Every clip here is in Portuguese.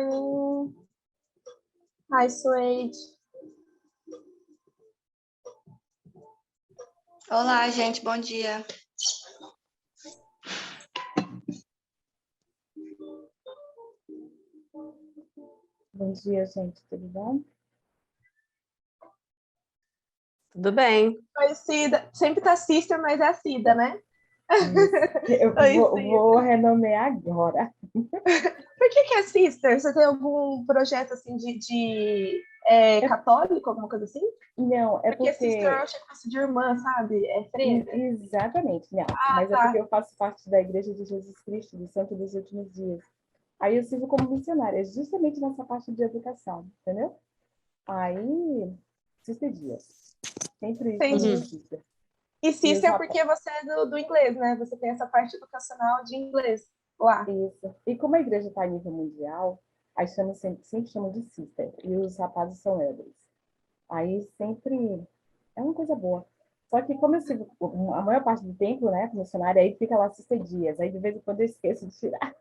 morning. Hi, Suede. Olá, gente, bom dia. Bom dia, gente, tudo bom? Tudo bem. Oi, Cida. Sempre tá Sister, mas é a Cida, né? Eu vou renomear agora. Por que é Sister? Você tem algum projeto assim de católico, alguma coisa assim? Não, é Porque porque... Sister eu achei que fosse de irmã, sabe? É freira. Exatamente, não. Mas tá. é porque eu faço parte da Igreja de Jesus Cristo, do Santo dos Últimos Dias. Aí eu sirvo como missionária, justamente nessa parte de educação, entendeu? Aí, Sister Dias. Sempre Entendi. Sister. E Sister porque você é do inglês, né? Você tem essa parte educacional de inglês lá. Isso. E como a igreja está a nível mundial, aí sempre chamam de Sister. E os rapazes são elders. Aí sempre é uma coisa boa. Só que como eu sigo a maior parte do tempo, né, como missionária, aí fica lá Sister Dias. Aí de vez em quando eu esqueço de tirar.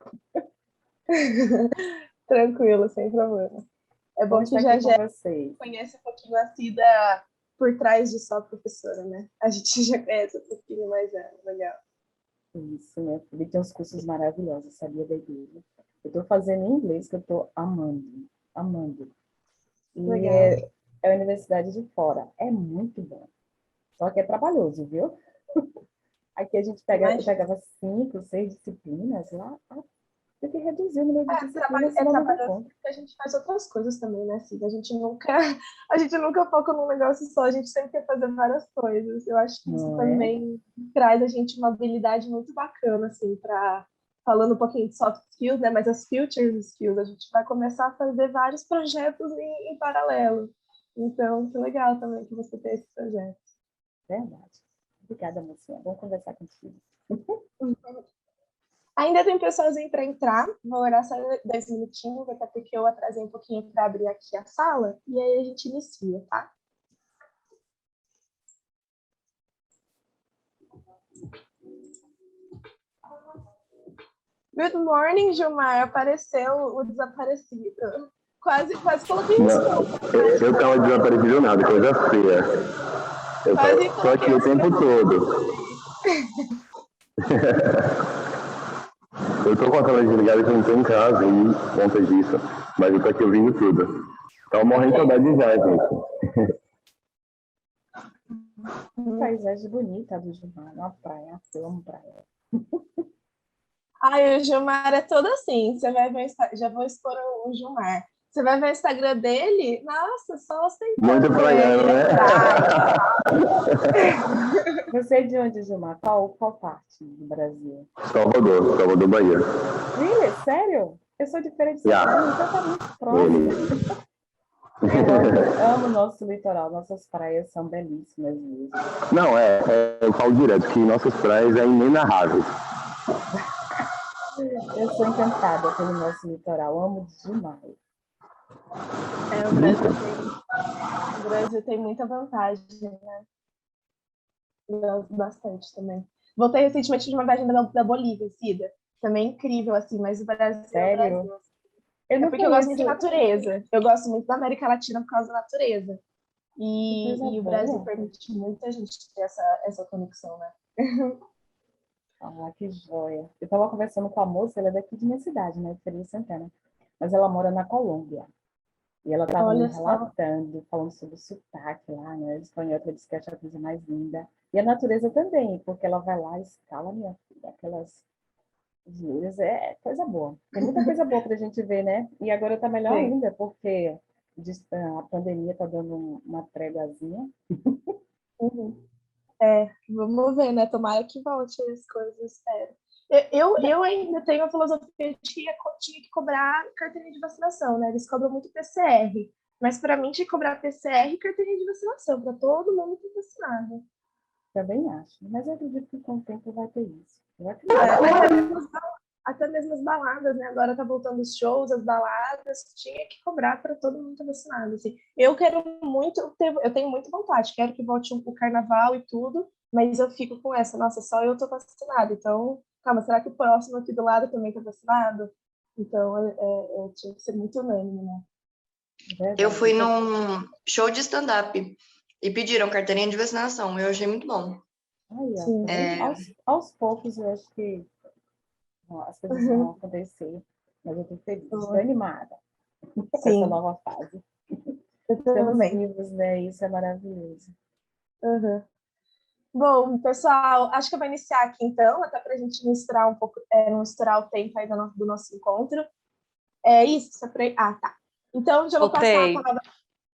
Tranquilo, sem problema. É bom que já conhece um pouquinho a Cida por trás de só professora, né? A gente já conhece um pouquinho mais legal. Isso, né? Ele tem uns cursos maravilhosos, sabia, da igreja. Eu estou fazendo em inglês, que eu estou amando. E legal. É a universidade de fora. É muito bom. Só que é trabalhoso, viu? Aqui a gente pegava 5, 6 disciplinas lá. Tem que reduzir o número de disciplinas, senão não dá conta. Porque a gente faz outras coisas também, né, Cida? A gente nunca foca num negócio só, a gente sempre quer fazer várias coisas. Eu acho que isso também traz a gente uma habilidade muito bacana, assim, falando um pouquinho de soft skills, né, mas as future skills, a gente vai começar a fazer vários projetos em paralelo. Então, que legal também que você tem esse projeto. Verdade. Obrigada, mocinha. Vamos conversar contigo. Ainda tem pessoas aí para entrar, vou orar só 10 minutinhos, até porque eu atrasei um pouquinho para abrir aqui a sala, e aí a gente inicia, tá? Good morning, Gilmar. Apareceu o desaparecido. Quase coloquei um desculpa. Eu tava desaparecido nada, coisa feia. Eu tô aqui o tempo todo. Eu tô com a câmera desligada que eu não tô em casa e conta disso. Mas eu tô aqui ouvindo tudo. Tava morrendo de saudade já, gente. Paisagem bonita do Gilmar, uma praia, eu amo praia. Ai, o Gilmar é todo assim. Você vai ver, já vou expor o Gilmar. Você vai ver o Instagram dele, nossa, só ostentando. Muito praiano, né? Você é de onde, Gilmar? Qual parte do Brasil? Salvador, Bahia. Really? Sério? Eu sou diferente de São Paulo, então tá muito próximo. Eu amo o nosso litoral, nossas praias são belíssimas mesmo. Não, eu falo direto que nossas praias é inenarrável. Eu sou encantada pelo nosso litoral, amo demais. O Brasil tem muita vantagem, né? Bastante também. Voltei recentemente de uma viagem da Bolívia, Cida. Também incrível, assim, mas o Brasil Sério? é o Brasil. Porque eu gosto muito de natureza. Eu gosto muito da América Latina por causa da natureza. E o Brasil permite muita gente ter essa conexão, né? Ah, que joia. Eu estava conversando com a moça, ela é daqui de minha cidade, né, de Feira de Santana. Mas ela mora na Colômbia. E ela estava me relatando, falando sobre o sotaque lá, né? O espanhol, ela disse que acha a coisa mais linda. E a natureza também, porque ela vai lá e escala, minha filha, aquelas vieiras, é coisa boa. Tem muita coisa boa para a gente ver, né? E agora está melhor ainda, porque a pandemia está dando uma tréguazinha. Vamos ver, né? Tomara que volte as coisas, espero. Eu ainda tenho a filosofia de que tinha que cobrar carteirinha de vacinação, né? Eles cobram muito PCR. Mas para mim tinha que cobrar PCR e carteirinha de vacinação, para todo mundo ter vacinado. Também acho. Mas eu acredito que com o tempo vai ter isso. Até mesmo as baladas, né? Agora tá voltando os shows, as baladas, tinha que cobrar para todo mundo ter vacinado. Assim. Eu tenho muita vontade, quero que volte o carnaval e tudo, mas eu fico com essa, nossa, só eu tô vacinada, então, calma, será que o próximo aqui do lado também tá vacinado? Então, tinha que ser muito unânime, né? Eu fui num show de stand-up e pediram carteirinha de vacinação. Eu achei muito bom. Aí, ó, tá vendo? Aos poucos, eu acho que as coisas vão acontecer. Mas eu estou feliz, estou animada com essa nova fase. Eu Estamos também. vivos, né? Isso é maravilhoso. Uhum. Bom, pessoal, acho que eu vou iniciar aqui então, até para a gente misturar um pouco, não misturar o tempo aí do nosso encontro. É isso? Ah, tá. Então, já vou passar a palavra.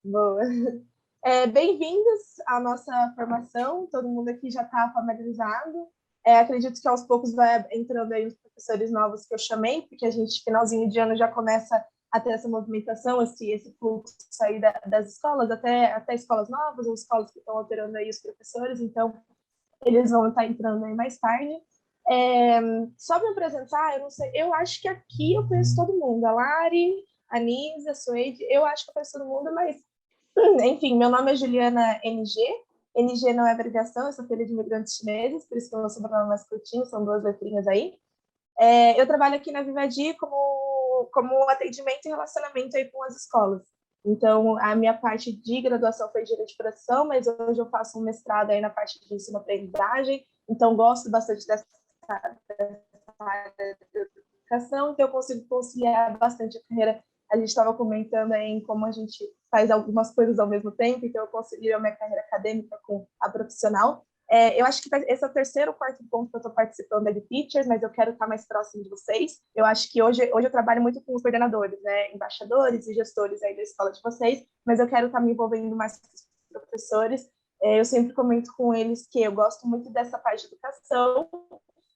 Boa. Bem-vindos à nossa formação, todo mundo aqui já está familiarizado. Acredito que aos poucos vai entrando aí os professores novos que eu chamei, porque a gente, finalzinho de ano, já começa a ter essa movimentação, esse fluxo aí das escolas, até escolas novas, ou escolas que estão alterando aí os professores, então eles vão estar entrando aí mais tarde. Só me apresentar, eu não sei, eu acho que aqui eu conheço todo mundo, a Lari, a Nise, a Suede, eu acho que eu conheço todo mundo, mas enfim, meu nome é Juliana NG. NG não é abreviação, eu sou filha de imigrantes chineses, por isso que o meu sobrenome é mais curtinho, são 2 letrinhas aí. Eu trabalho aqui na Vivadi como atendimento e relacionamento aí com as escolas. Então, a minha parte de graduação foi Direito de Produção, mas hoje eu faço um mestrado aí na parte de ensino-aprendizagem, então gosto bastante dessa área de educação, então eu consigo conciliar bastante a carreira. A gente estava comentando aí em como a gente faz algumas coisas ao mesmo tempo, então eu concilio a minha carreira acadêmica com a profissional. Eu acho que esse é o terceiro ou quarto ponto que eu estou participando da Teachers, mas eu quero estar mais próximo de vocês. Eu acho que hoje eu trabalho muito com os coordenadores, né, embaixadores e gestores aí da escola de vocês, mas eu quero estar me envolvendo mais com os professores. Eu sempre comento com eles que eu gosto muito dessa parte de educação,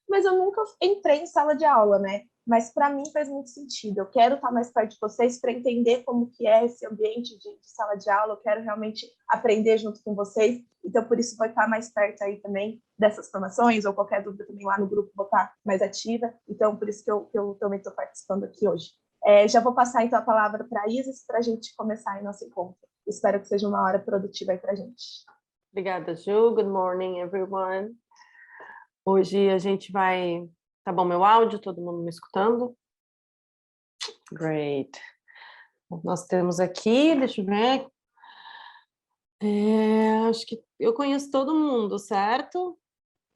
mas eu nunca entrei em sala de aula, né? Mas para mim faz muito sentido. Eu quero estar mais perto de vocês para entender como que é esse ambiente de sala de aula. Eu quero realmente aprender junto com vocês. Então, por isso, vou estar mais perto aí também dessas formações, ou qualquer dúvida também lá no grupo, vou estar mais ativa. Então, por isso que eu também estou participando aqui hoje. Já vou passar, então, a palavra para a Isis para a gente começar aí nosso encontro. Espero que seja uma hora produtiva aí para a gente. Obrigada, Ju. Good morning, everyone. Hoje a gente vai... Tá bom meu áudio? Todo mundo me escutando? Great. Nós temos aqui, deixa eu ver... acho que eu conheço todo mundo, certo?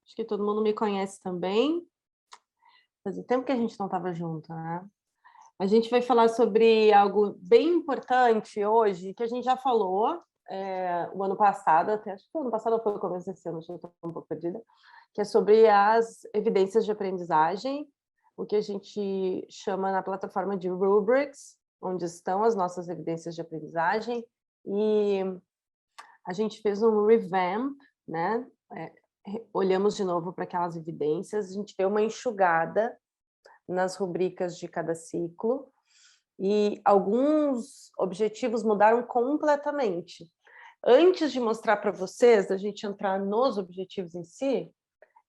Acho que todo mundo me conhece também. Fazia tempo que a gente não estava junto, né? A gente vai falar sobre algo bem importante hoje, que a gente já falou o ano passado, acho que o ano passado foi o começo desse ano, já estou um pouco perdida, que é sobre as evidências de aprendizagem, o que a gente chama na plataforma de rubrics, onde estão as nossas evidências de aprendizagem, e a gente fez um revamp, né? Olhamos de novo para aquelas evidências, a gente deu uma enxugada nas rubricas de cada ciclo, e alguns objetivos mudaram completamente. Antes de mostrar para vocês, a gente entrar nos objetivos em si,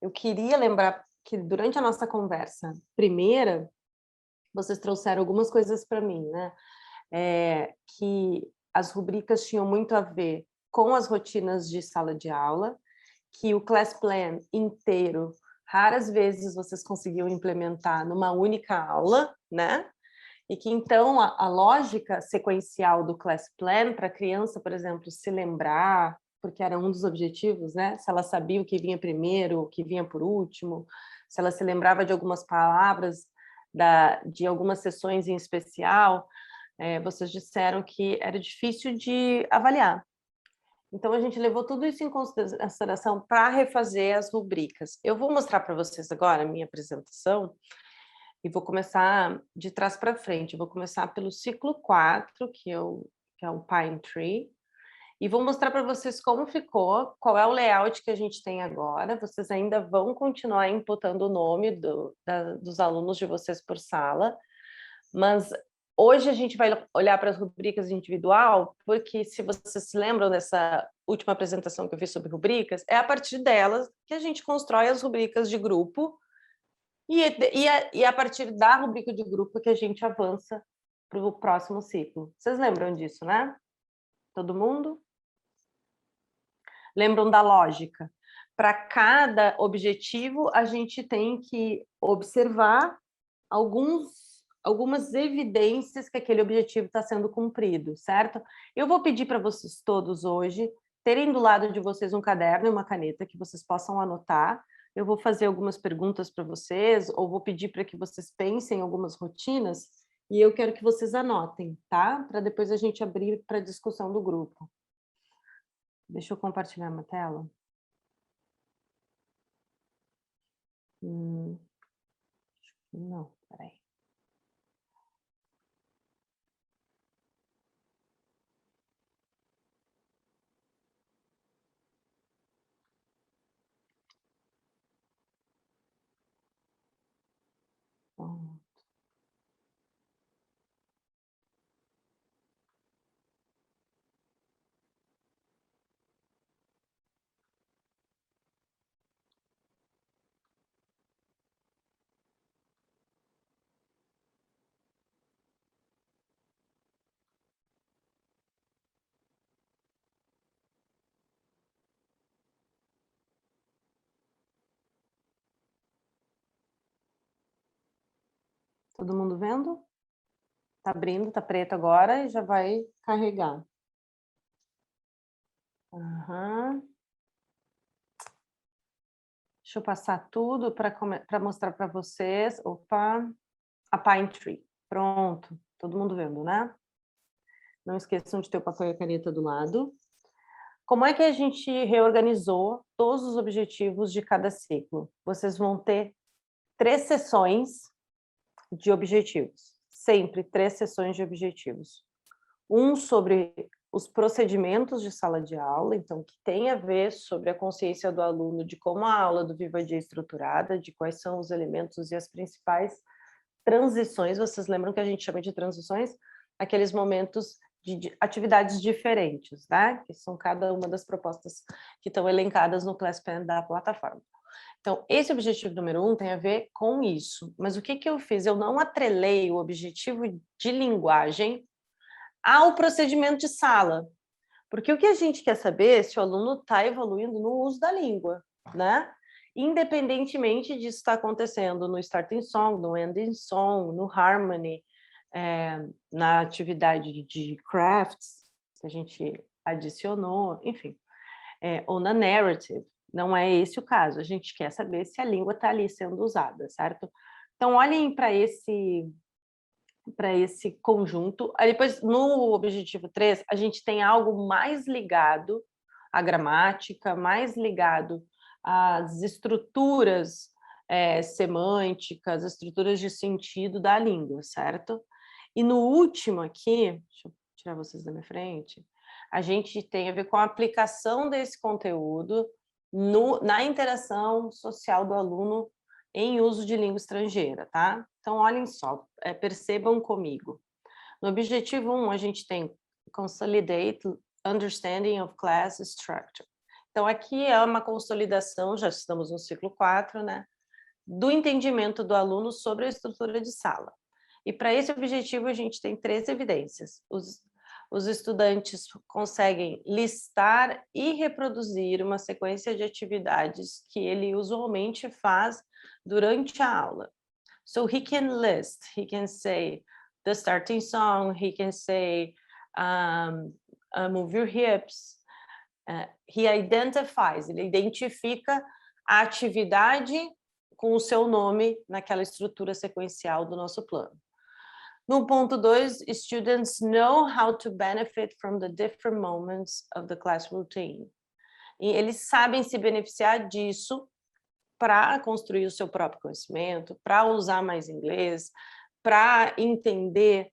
eu queria lembrar que durante a nossa conversa primeira, vocês trouxeram algumas coisas para mim, né? Que as rubricas tinham muito a ver com as rotinas de sala de aula, que o class plan inteiro, raras vezes vocês conseguiam implementar numa única aula, né? E que, então, a lógica sequencial do class plan para a criança, por exemplo, se lembrar, porque era um dos objetivos, né? Se ela sabia o que vinha primeiro, o que vinha por último, se ela se lembrava de algumas palavras, de algumas sessões em especial, vocês disseram que era difícil de avaliar. Então, a gente levou tudo isso em consideração para refazer as rubricas. Eu vou mostrar para vocês agora a minha apresentação, e vou começar de trás para frente. Vou começar pelo ciclo 4, que é o Pine Tree, e vou mostrar para vocês como ficou, qual é o layout que a gente tem agora. Vocês ainda vão continuar inputando o nome dos alunos de vocês por sala, mas hoje a gente vai olhar para as rubricas individual, porque se vocês se lembram dessa última apresentação que eu fiz sobre rubricas, é a partir delas que a gente constrói as rubricas de grupo, e a partir da rubrica de grupo que a gente avança para o próximo ciclo. Vocês lembram disso, né? Todo mundo? Lembram da lógica? Para cada objetivo, a gente tem que observar alguns algumas evidências que aquele objetivo está sendo cumprido, certo? Eu vou pedir para vocês todos hoje terem do lado de vocês um caderno e uma caneta que vocês possam anotar. Eu vou fazer algumas perguntas para vocês, ou vou pedir para que vocês pensem em algumas rotinas, e eu quero que vocês anotem, tá? Para depois a gente abrir para a discussão do grupo. Deixa eu compartilhar minha tela. Não, peraí. Todo mundo vendo? Tá abrindo, tá preto agora e já vai carregar. Deixa eu passar tudo para mostrar para vocês. Opa, a Pine Tree. Pronto, todo mundo vendo, né? Não esqueçam de ter o papel e a caneta do lado. Como é que a gente reorganizou todos os objetivos de cada ciclo? Vocês vão ter 3 sessões de objetivos. Sempre 3 sessões de objetivos. Um sobre os procedimentos de sala de aula, então, que tem a ver sobre a consciência do aluno de como a aula do Viva Dia é estruturada, de quais são os elementos e as principais transições. Vocês lembram que a gente chama de transições? Aqueles momentos de atividades diferentes, né? Que são cada uma das propostas que estão elencadas no Class Plan da plataforma. Então, esse objetivo número 1 tem a ver com isso. Mas o que eu fiz? Eu não atrelei o objetivo de linguagem ao procedimento de sala. Porque o que a gente quer saber é se o aluno está evoluindo no uso da língua, né? Independentemente disso estar acontecendo no Starting Song, no Ending Song, no Harmony, na atividade de crafts, que a gente adicionou, enfim, ou na narrative. Não é esse o caso. A gente quer saber se a língua está ali sendo usada, certo? Então, olhem para esse conjunto. Aí depois, no objetivo 3, a gente tem algo mais ligado à gramática, mais ligado às estruturas semânticas, estruturas de sentido da língua, certo? E no último aqui, deixa eu tirar vocês da minha frente, a gente tem a ver com a aplicação desse conteúdo na interação social do aluno em uso de língua estrangeira, tá? Então, olhem só, percebam comigo. No objetivo 1, a gente tem Consolidate Understanding of Class Structure. Então, aqui é uma consolidação, já estamos no ciclo 4, né? Do entendimento do aluno sobre a estrutura de sala. E para esse objetivo, a gente tem 3 evidências. Os estudantes conseguem listar e reproduzir uma sequência de atividades que ele usualmente faz durante a aula. So he can list, he can say the starting song, he can say move your hips. He identifies, ele identifica a atividade com o seu nome naquela estrutura sequencial do nosso plano. No ponto 2, students know how to benefit from the different moments of the class routine. E eles sabem se beneficiar disso para construir o seu próprio conhecimento, para usar mais inglês, para entender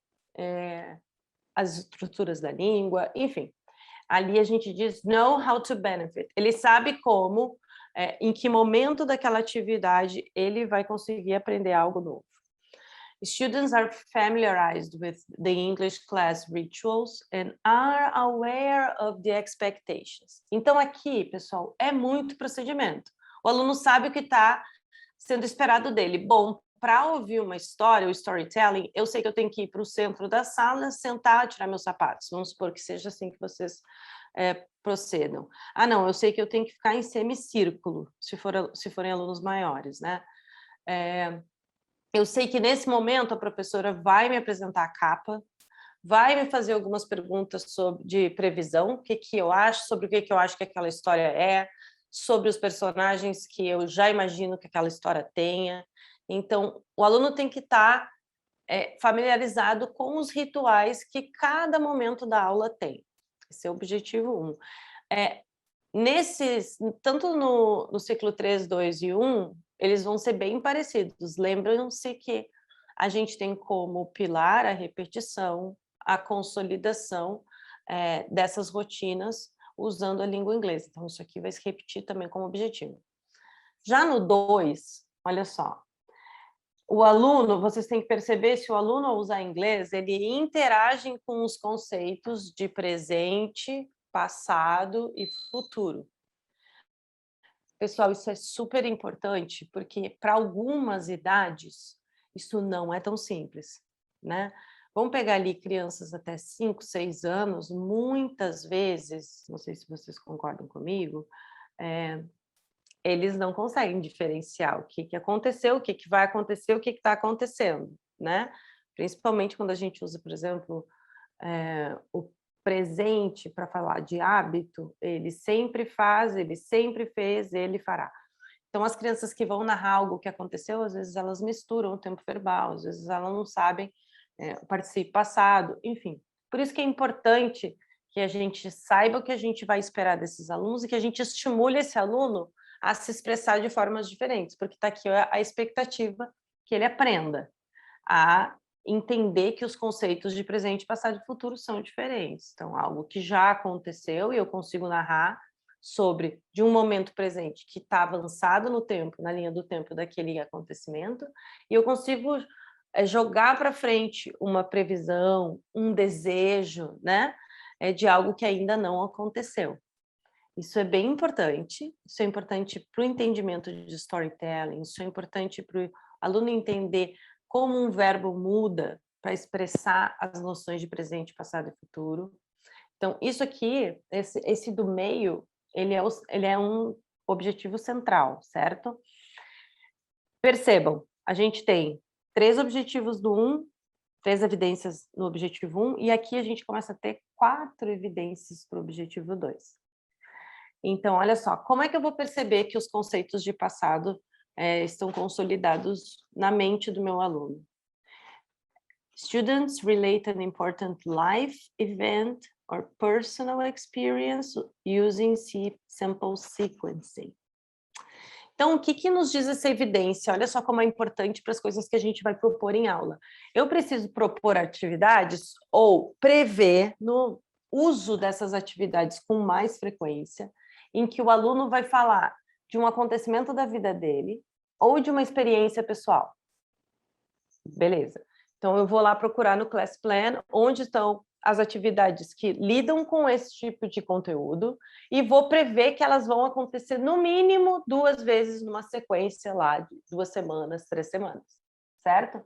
as estruturas da língua, enfim. Ali a gente diz know how to benefit. Ele sabe como, em que momento daquela atividade ele vai conseguir aprender algo novo. Students are familiarized with the English class rituals and are aware of the expectations. Então aqui, pessoal, é muito procedimento. O aluno sabe o que está sendo esperado dele. Bom, para ouvir uma história, o storytelling, eu sei que eu tenho que ir para o centro da sala, sentar, tirar meus sapatos. Vamos supor que seja assim que vocês procedam. Ah, não, eu sei que eu tenho que ficar em semicírculo, se forem alunos maiores, né? Eu sei que nesse momento a professora vai me apresentar a capa, vai me fazer algumas perguntas de previsão, o que eu acho, sobre o que eu acho que aquela história é, sobre os personagens que eu já imagino que aquela história tenha. Então, o aluno tem que estar familiarizado com os rituais que cada momento da aula tem. Esse é o objetivo 1. Tanto no ciclo 3, 2 e 1, eles vão ser bem parecidos. Lembram-se que a gente tem como pilar a repetição, a consolidação dessas rotinas usando a língua inglesa. Então, isso aqui vai se repetir também como objetivo. Já no 2, olha só, o aluno, vocês têm que perceber, se o aluno usar inglês, ele interage com os conceitos de presente, passado e futuro. Pessoal, isso é super importante, porque para algumas idades, isso não é tão simples, né? Vamos pegar ali crianças até 5, 6 anos, muitas vezes, não sei se vocês concordam comigo, eles não conseguem diferenciar o que aconteceu, o que vai acontecer, o que está acontecendo, né? Principalmente quando a gente usa, por exemplo, o presente para falar de hábito, ele sempre faz, ele sempre fez, ele fará. Então, as crianças que vão narrar algo que aconteceu, às vezes elas misturam o tempo verbal, às vezes elas não sabem o participio passado, enfim. Por isso que é importante que a gente saiba o que a gente vai esperar desses alunos e que a gente estimule esse aluno a se expressar de formas diferentes, porque está aqui a expectativa que ele aprenda a entender que os conceitos de presente, passado e futuro são diferentes. Então, algo que já aconteceu e eu consigo narrar sobre de um momento presente que está avançado no tempo, na linha do tempo daquele acontecimento, e eu consigo jogar para frente uma previsão, um desejo, né, de algo que ainda não aconteceu. Isso é bem importante, isso é importante para o entendimento de storytelling, isso é importante para o aluno entender como um verbo muda para expressar as noções de presente, passado e futuro. Então, isso aqui, esse do meio, ele é um objetivo central, certo? Percebam, a gente tem 3 objetivos do 1, 3 evidências no objetivo 1, e aqui a gente começa a ter 4 evidências para o objetivo 2. Então, olha só, como é que eu vou perceber que os conceitos de passado estão consolidados na mente do meu aluno? Students relate an important life event or personal experience using sample sequencing. Então, o que nos diz essa evidência? Olha só como é importante para as coisas que a gente vai propor em aula. Eu preciso propor atividades ou prever no uso dessas atividades com mais frequência, em que o aluno vai falar de um acontecimento da vida dele ou de uma experiência pessoal. Beleza. Então, eu vou lá procurar no Class Plan onde estão as atividades que lidam com esse tipo de conteúdo e vou prever que elas vão acontecer no mínimo 2 vezes numa sequência lá de 2 semanas, 3 semanas, certo?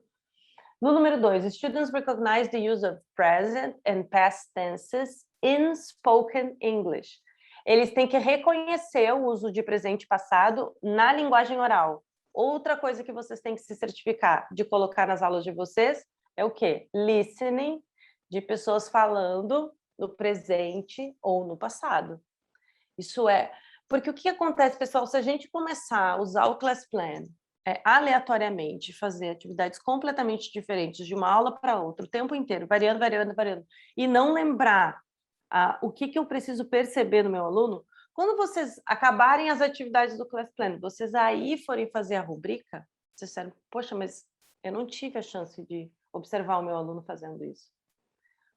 No número 2, students recognize the use of present and past tenses in spoken English. Eles têm que reconhecer o uso de presente e passado na linguagem oral. Outra coisa que vocês têm que se certificar de colocar nas aulas de vocês é o quê? Listening, de pessoas falando no presente ou no passado. Isso é... Porque o que acontece, pessoal, se a gente começar a usar o Class Plan aleatoriamente, fazer atividades completamente diferentes de uma aula para outra, o tempo inteiro, variando, e não lembrar o que eu preciso perceber no meu aluno, quando vocês acabarem as atividades do Class Plan, vocês aí forem fazer a rubrica, vocês disseram, poxa, mas eu não tive a chance de observar o meu aluno fazendo isso.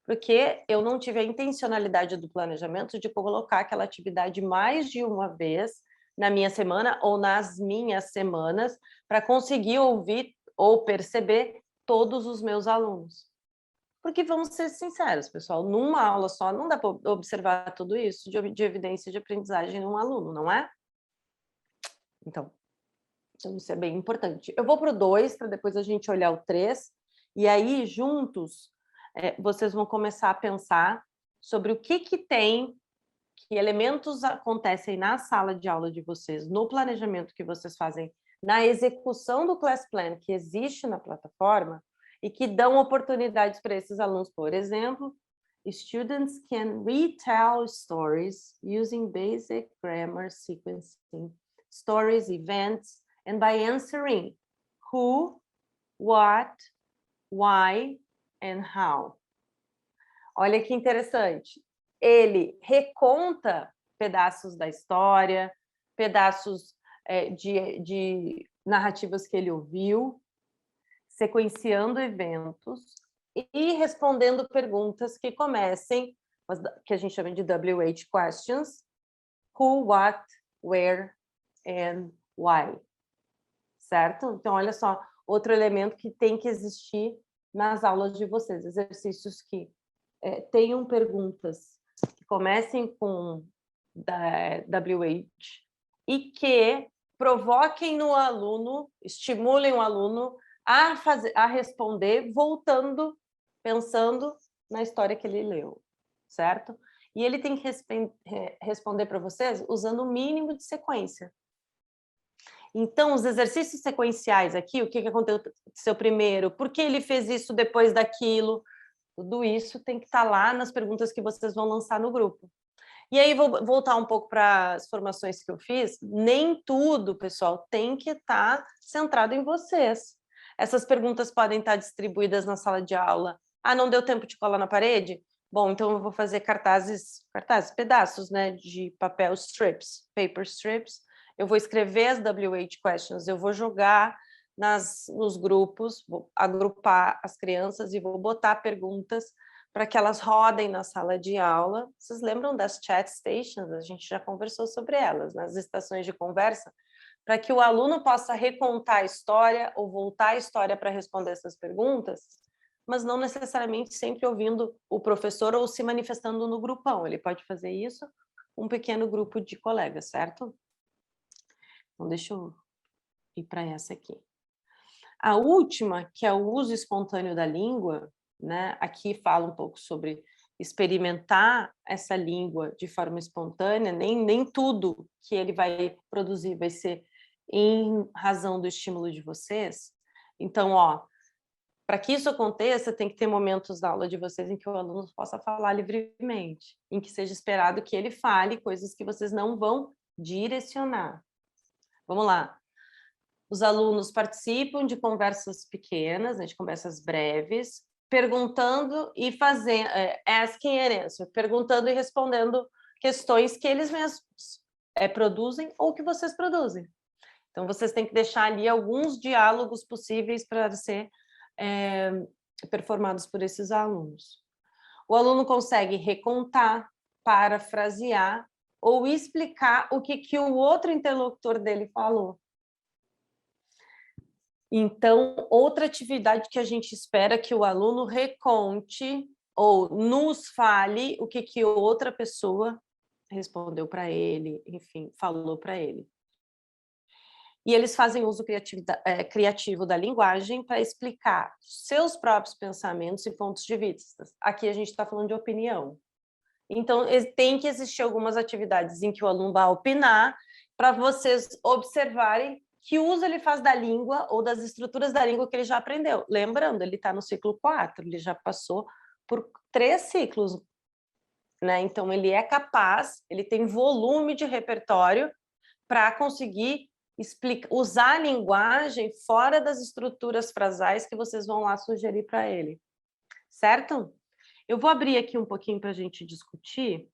Porque eu não tive a intencionalidade do planejamento de colocar aquela atividade mais de uma vez na minha semana ou nas minhas semanas para conseguir ouvir ou perceber todos os meus alunos. Porque vamos ser sinceros, pessoal, numa aula só não dá para observar tudo isso de evidência de aprendizagem em um aluno, não é? Então isso é bem importante. Eu vou para o 2, para depois a gente olhar o 3, e aí, juntos, vocês vão começar a pensar sobre o que tem, que elementos acontecem na sala de aula de vocês, no planejamento que vocês fazem na execução do Class Plan que existe na plataforma e que dão oportunidades para esses alunos. Por exemplo, students can retell stories using basic grammar sequencing, stories, events, and by answering who, what, why, and how. Olha que interessante. Ele reconta pedaços da história, pedaços de narrativas que ele ouviu, sequenciando eventos e respondendo perguntas que comecem, que a gente chama de WH questions, who, what, where, and why. Certo? Então, olha só, outro elemento que tem que existir nas aulas de vocês, exercícios que tenham perguntas que comecem com WH e que provoquem no aluno, estimulem o aluno a responder, voltando, pensando na história que ele leu, certo? E ele tem que responder para vocês usando o mínimo de sequência. Então, os exercícios sequenciais aqui, o que aconteceu primeiro, por que ele fez isso depois daquilo, tudo isso tem que estar lá nas perguntas que vocês vão lançar no grupo. E aí, vou voltar um pouco para as formações que eu fiz. Nem tudo, pessoal, tem que estar centrado em vocês. Essas perguntas podem estar distribuídas na sala de aula. Ah, não deu tempo de colar na parede? Bom, então eu vou fazer cartazes, pedaços, né, de papel strips, paper strips. Eu vou escrever as WH questions, eu vou jogar nos grupos, vou agrupar as crianças e vou botar perguntas para que elas rodem na sala de aula. Vocês lembram das chat stations? A gente já conversou sobre elas, nas estações de conversa, para que o aluno possa recontar a história ou voltar a história para responder essas perguntas, mas não necessariamente sempre ouvindo o professor ou se manifestando no grupão. Ele pode fazer isso com um pequeno grupo de colegas, certo? Então, deixa eu ir para essa aqui. A última, que é o uso espontâneo da língua, né? Aqui fala um pouco sobre experimentar essa língua de forma espontânea, nem tudo que ele vai produzir vai ser em razão do estímulo de vocês. Então, para que isso aconteça, tem que ter momentos da aula de vocês em que o aluno possa falar livremente, em que seja esperado que ele fale coisas que vocês não vão direcionar. Vamos lá. Os alunos participam de conversas pequenas, né, de conversas breves, perguntando e fazendo, asking and answer, perguntando e respondendo questões que eles mesmos produzem ou que vocês produzem. Então, vocês têm que deixar ali alguns diálogos possíveis para ser performados por esses alunos. O aluno consegue recontar, parafrasear ou explicar o que o outro interlocutor dele falou. Então, outra atividade que a gente espera que o aluno reconte ou nos fale o que outra pessoa respondeu para ele, enfim, falou para ele. E eles fazem uso criativo da linguagem para explicar seus próprios pensamentos e pontos de vista. Aqui a gente está falando de opinião. Então, tem que existir algumas atividades em que o aluno vai opinar para vocês observarem que uso ele faz da língua ou das estruturas da língua que ele já aprendeu. Lembrando, ele está no ciclo 4, ele já passou por 3 ciclos, né? Então, ele é capaz, ele tem volume de repertório para conseguir usar a linguagem fora das estruturas frasais que vocês vão lá sugerir para ele. Certo? Eu vou abrir aqui um pouquinho para a gente discutir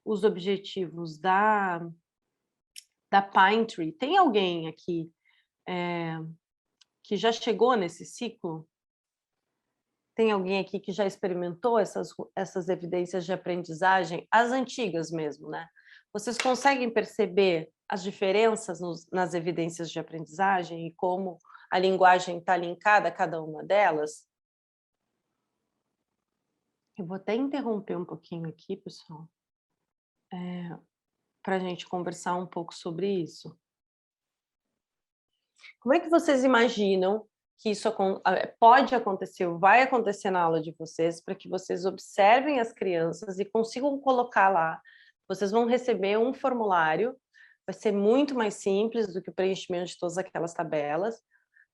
os objetivos da Pine Tree. Tem alguém aqui que já chegou nesse ciclo? Tem alguém aqui que já experimentou essas evidências de aprendizagem? As antigas mesmo, né? Vocês conseguem perceber as diferenças nas evidências de aprendizagem e como a linguagem está linkada a cada uma delas? Eu vou até interromper um pouquinho aqui, pessoal, para a gente conversar um pouco sobre isso. Como é que vocês imaginam que isso pode acontecer ou vai acontecer na aula de vocês, para que vocês observem as crianças e consigam colocar lá? Vocês vão receber um formulário vai ser muito mais simples do que o preenchimento de todas aquelas tabelas.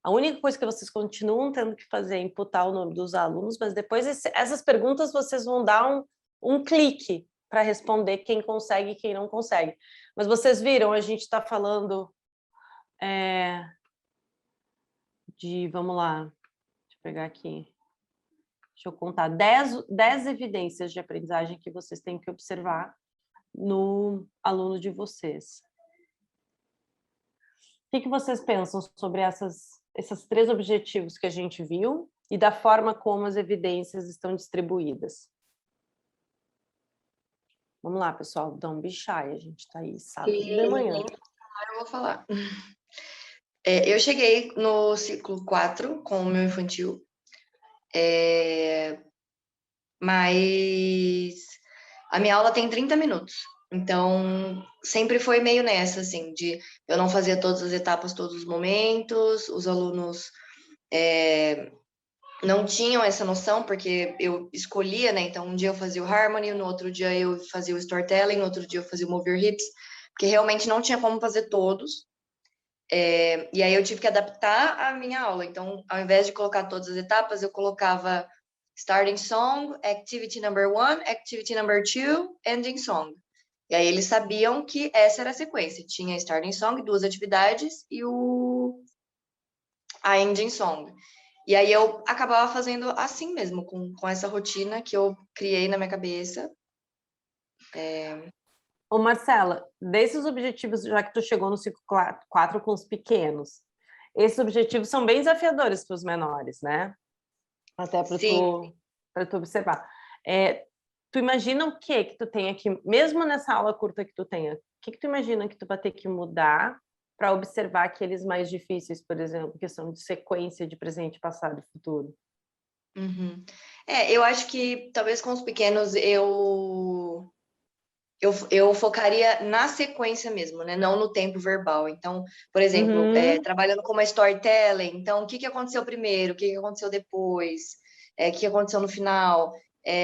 A única coisa que vocês continuam tendo que fazer é imputar o nome dos alunos, mas depois essas perguntas vocês vão dar um clique para responder quem consegue e quem não consegue. Mas vocês viram, a gente está falando vamos lá, deixa eu pegar aqui, deixa eu contar, 10 evidências de aprendizagem que vocês têm que observar no aluno de vocês. O que vocês pensam sobre esses 3 objetivos que a gente viu e da forma como as evidências estão distribuídas? Vamos lá, pessoal, don't be shy, a gente está aí sábado de manhã. Eu vou falar. Eu cheguei no ciclo 4 com o meu infantil, mas a minha aula tem 30 minutos. Então, sempre foi meio nessa, assim, de eu não fazia todas as etapas, todos os momentos, os alunos não tinham essa noção, porque eu escolhia, né? Então, um dia eu fazia o Harmony, no outro dia eu fazia o Storytelling, no outro dia eu fazia o Move Your Hips, porque realmente não tinha como fazer todos. E aí eu tive que adaptar a minha aula. Então, ao invés de colocar todas as etapas, eu colocava Starting Song, Activity Number 1, Activity Number 2, Ending Song. E aí eles sabiam que essa era a sequência. Tinha Starting Song, 2 atividades, e a Ending Song. E aí eu acabava fazendo assim mesmo, com essa rotina que eu criei na minha cabeça. Ô, Marcela, desses objetivos, já que tu chegou no ciclo 4 com os pequenos, esses objetivos são bem desafiadores para os menores, né? Até para tu observar. Tu imagina o que tu tem aqui, mesmo nessa aula curta que tu tenha, o que tu imagina que tu vai ter que mudar para observar aqueles mais difíceis, por exemplo, questão de sequência de presente, passado e futuro? Uhum. Eu acho que talvez com os pequenos eu focaria na sequência mesmo, né? Não no tempo verbal. Então, por exemplo, trabalhando com uma storytelling, então, o que aconteceu primeiro? O que aconteceu depois? O que aconteceu no final?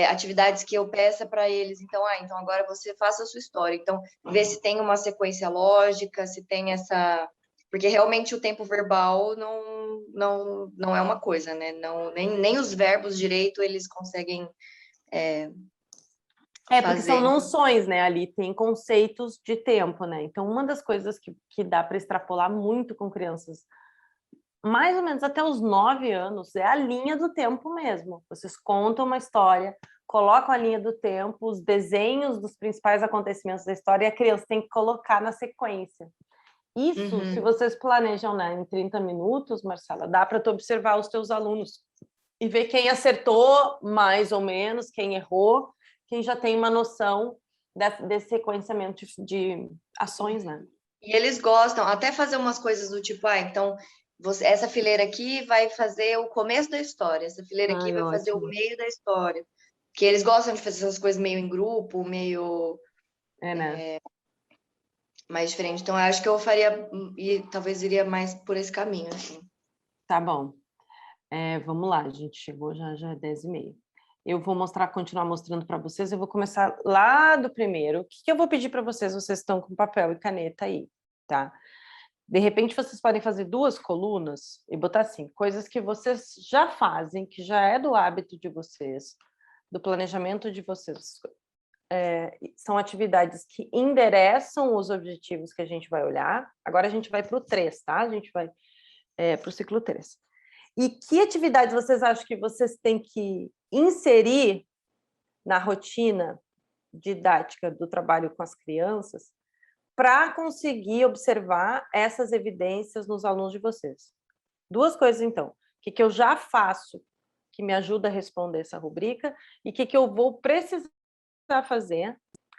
Atividades que eu peça para eles. Então, então agora você faça a sua história. Então, ver se tem uma sequência lógica, se tem essa... Porque realmente o tempo verbal não é uma coisa, né? Não, nem os verbos direito eles conseguem porque são noções, né? Ali tem conceitos de tempo, né? Então, uma das coisas que dá para extrapolar muito com crianças, mais ou menos até os 9 anos, é a linha do tempo mesmo. Vocês contam uma história, colocam a linha do tempo, os desenhos dos principais acontecimentos da história, e a criança tem que colocar na sequência. Isso, se vocês planejam, né, em 30 minutos, Marcela, dá para tu observar os teus alunos e ver quem acertou mais ou menos, quem errou, quem já tem uma noção desse sequenciamento de ações, né? E eles gostam, até fazer umas coisas do tipo, então, essa fileira aqui vai fazer o começo da história, essa fileira aqui vai fazer o meio da história. Porque eles gostam de fazer essas coisas meio em grupo, meio... né? Mais diferente. Então, eu acho que eu faria, e talvez iria mais por esse caminho, assim. Tá bom. Vamos lá, a gente chegou, já é 10h30. Eu vou continuar mostrando para vocês, eu vou começar lá do primeiro. O que eu vou pedir para vocês? Vocês estão com papel e caneta aí, tá? De repente, vocês podem fazer 2 colunas e botar assim, coisas que vocês já fazem, que já é do hábito de vocês, do planejamento de vocês. São atividades que endereçam os objetivos que a gente vai olhar. Agora a gente vai para o 3, tá? A gente vai para o ciclo 3. E que atividades vocês acham que vocês têm que inserir na rotina didática do trabalho com as crianças para conseguir observar essas evidências nos alunos de vocês? 2 coisas, então. O que eu já faço que me ajuda a responder essa rubrica e o que eu vou precisar fazer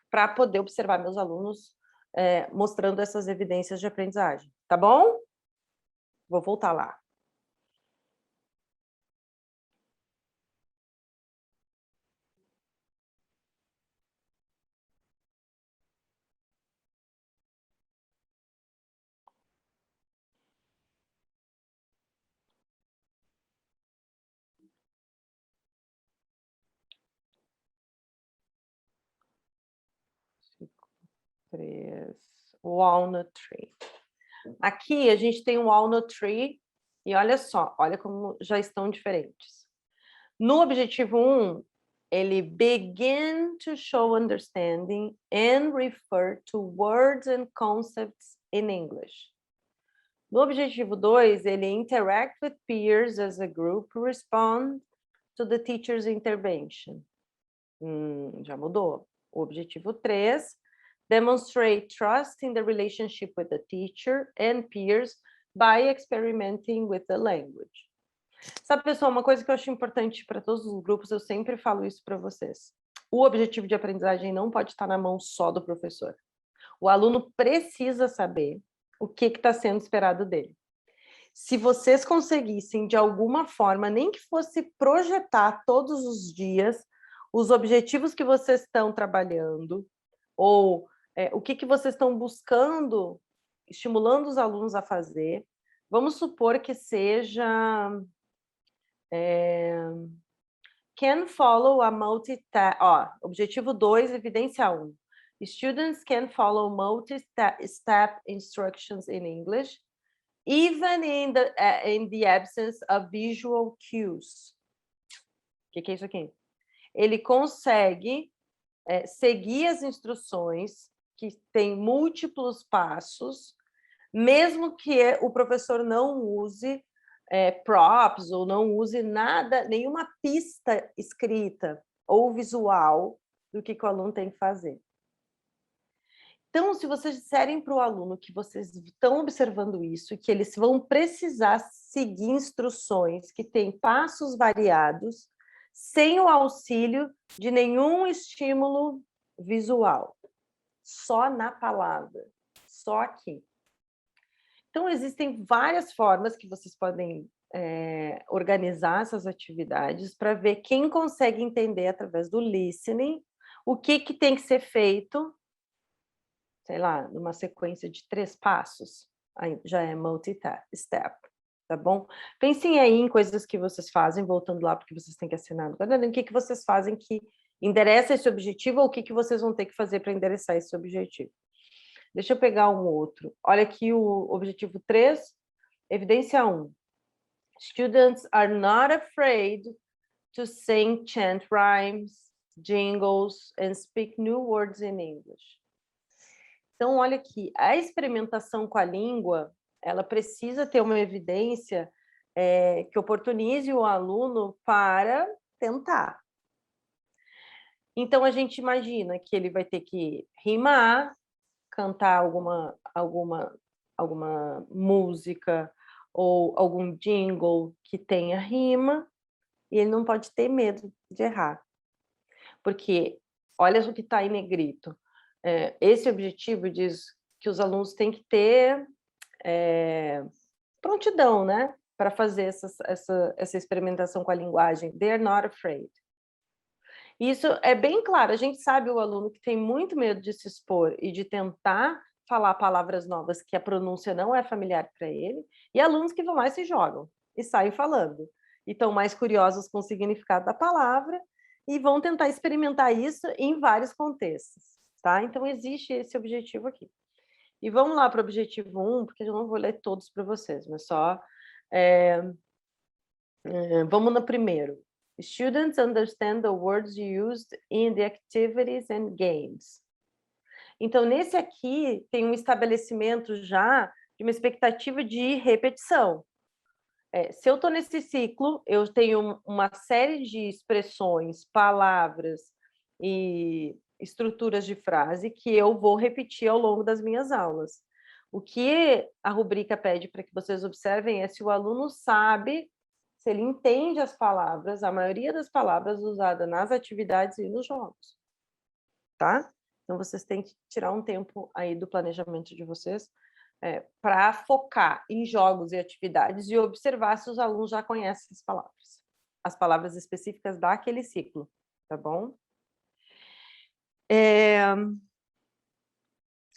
para poder observar meus alunos mostrando essas evidências de aprendizagem. Tá bom? Vou voltar lá. Ciclo 3. Walnut tree. Aqui a gente tem um walnut tree e olha só, olha como já estão diferentes. No objetivo 1, ele begin to show understanding and refer to words and concepts in English. No objetivo 2, ele interact with peers as a group, respond to the teacher's intervention. Já mudou. O objetivo 3, demonstrate trust in the relationship with the teacher and peers by experimenting with the language. Sabe, pessoal, uma coisa que eu acho importante para todos os grupos, eu sempre falo isso para vocês. O objetivo de aprendizagem não pode estar na mão só do professor. O aluno precisa saber o que está sendo esperado dele. Se vocês conseguissem, de alguma forma, nem que fosse projetar todos os dias os objetivos que vocês estão trabalhando, ou o que vocês estão buscando, estimulando os alunos a fazer, vamos supor que seja... can follow a multi-step... objetivo 2, evidência 1. Students can follow multi-step instructions in English, even in the absence of visual cues. O que é isso aqui? Ele consegue seguir as instruções que tem múltiplos passos, mesmo que o professor não use props ou não use nada, nenhuma pista escrita ou visual do que o aluno tem que fazer. Então, se vocês disserem para o aluno que vocês estão observando isso e que eles vão precisar seguir instruções que têm passos variados, sem o auxílio de nenhum estímulo visual, só na palavra, só aqui. Então, existem várias formas que vocês podem organizar essas atividades para ver quem consegue entender através do listening o que tem que ser feito, sei lá, numa sequência de 3 passos, aí já é multi-step, tá bom? Pensem aí em coisas que vocês fazem, voltando lá porque vocês têm que assinar no caderno, o que vocês fazem que endereça esse objetivo ou o que vocês vão ter que fazer para endereçar esse objetivo. Deixa eu pegar um outro. Olha aqui o objetivo 3, evidência 1. Students are not afraid to sing chant rhymes, jingles, and speak new words in English. Então, olha aqui, a experimentação com a língua, ela precisa ter uma evidência que oportunize o aluno para tentar. Então, a gente imagina que ele vai ter que rimar, cantar alguma música ou algum jingle que tenha rima, e ele não pode ter medo de errar. Porque, olha o que está em negrito. Esse objetivo diz que os alunos têm que ter prontidão, né, para fazer essa experimentação com a linguagem. They're not afraid. Isso é bem claro, a gente sabe o aluno que tem muito medo de se expor e de tentar falar palavras novas que a pronúncia não é familiar para ele, e alunos que vão lá e se jogam e saem falando, e estão mais curiosos com o significado da palavra e vão tentar experimentar isso em vários contextos. Tá? Então, existe esse objetivo aqui. E vamos lá para o objetivo 1, porque eu não vou ler todos para vocês, mas só... vamos no primeiro. Students understand the words used in the activities and games. Então, nesse aqui, tem um estabelecimento já de uma expectativa de repetição. Se eu estou nesse ciclo, eu tenho uma série de expressões, palavras e estruturas de frase que eu vou repetir ao longo das minhas aulas. O que a rubrica pede para que vocês observem é se o aluno sabe, se ele entende as palavras, a maioria das palavras usadas nas atividades e nos jogos. Tá? Então, vocês têm que tirar um tempo aí do planejamento de vocês para focar em jogos e atividades e observar se os alunos já conhecem as palavras específicas daquele ciclo, tá bom?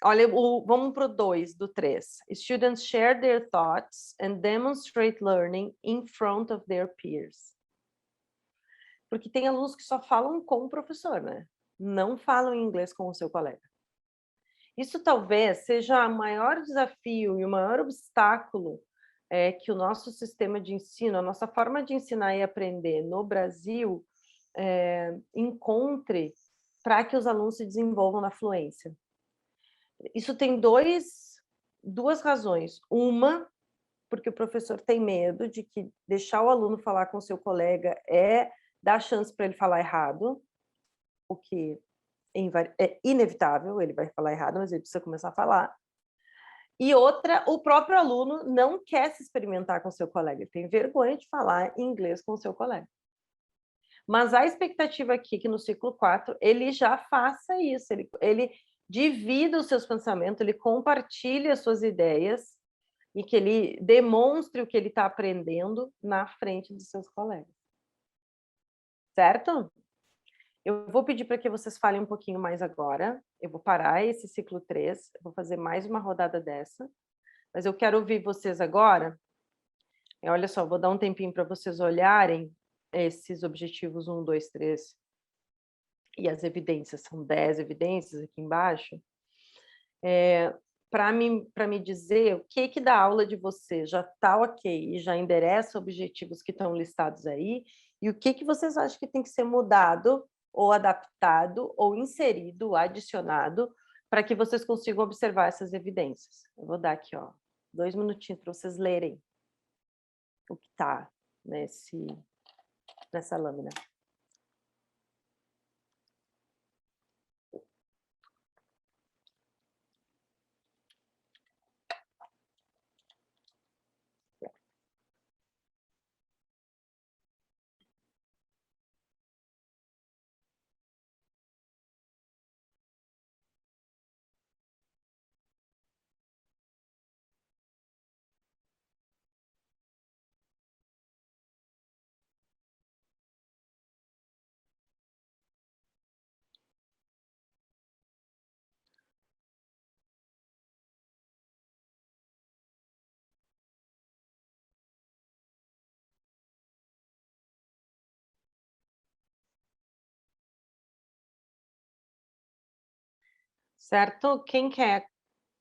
Olha, vamos para o 2 do 3. Students share their thoughts and demonstrate learning in front of their peers. Porque tem alunos que só falam com o professor, né? Não falam inglês com o seu colega. Isso talvez seja o maior desafio e o maior obstáculo que o nosso sistema de ensino, a nossa forma de ensinar e aprender no Brasil encontre para que os alunos se desenvolvam na fluência. Isso tem duas razões. Uma, porque o professor tem medo de que deixar o aluno falar com o seu colega é dar chance para ele falar errado, o que é inevitável, ele vai falar errado, mas ele precisa começar a falar. E outra, o próprio aluno não quer se experimentar com o seu colega, ele tem vergonha de falar inglês com o seu colega. Mas a expectativa aqui é que no ciclo 4 ele já faça isso, ele divida os seus pensamentos, ele compartilhe as suas ideias e que ele demonstre o que ele está aprendendo na frente dos seus colegas. Certo? Eu vou pedir para que vocês falem um pouquinho mais agora. Eu vou parar esse ciclo 3, eu vou fazer mais uma rodada dessa, mas eu quero ouvir vocês agora. Olha só, vou dar um tempinho para vocês olharem esses objetivos 1, 2, 3 e as evidências, são 10 evidências aqui embaixo, para me dizer o que da aula de vocês já está ok e já endereça objetivos que estão listados aí, e o que vocês acham que tem que ser mudado ou adaptado ou inserido, adicionado, para que vocês consigam observar essas evidências. Eu vou dar aqui 2 minutinhos para vocês lerem o que está nessa lâmina. Certo? Quem quer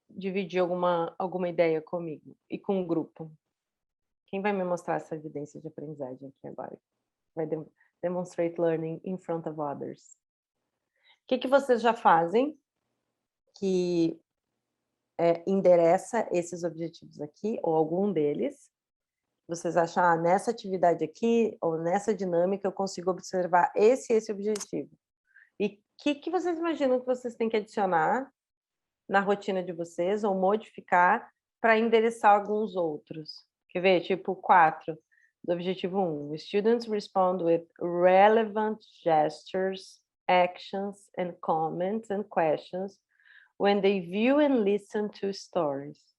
dividir alguma ideia comigo e com o grupo? Quem vai me mostrar essa evidência de aprendizagem aqui agora? Vai demonstrate learning in front of others. O que vocês já fazem que endereça esses objetivos aqui, ou algum deles? Vocês acham, nessa atividade aqui, ou nessa dinâmica, eu consigo observar esse objetivo. E o que vocês imaginam que vocês têm que adicionar na rotina de vocês, ou modificar para endereçar alguns outros? Quer ver? Tipo 4, do objetivo 1. Students respond with relevant gestures, actions, and comments and questions when they view and listen to stories.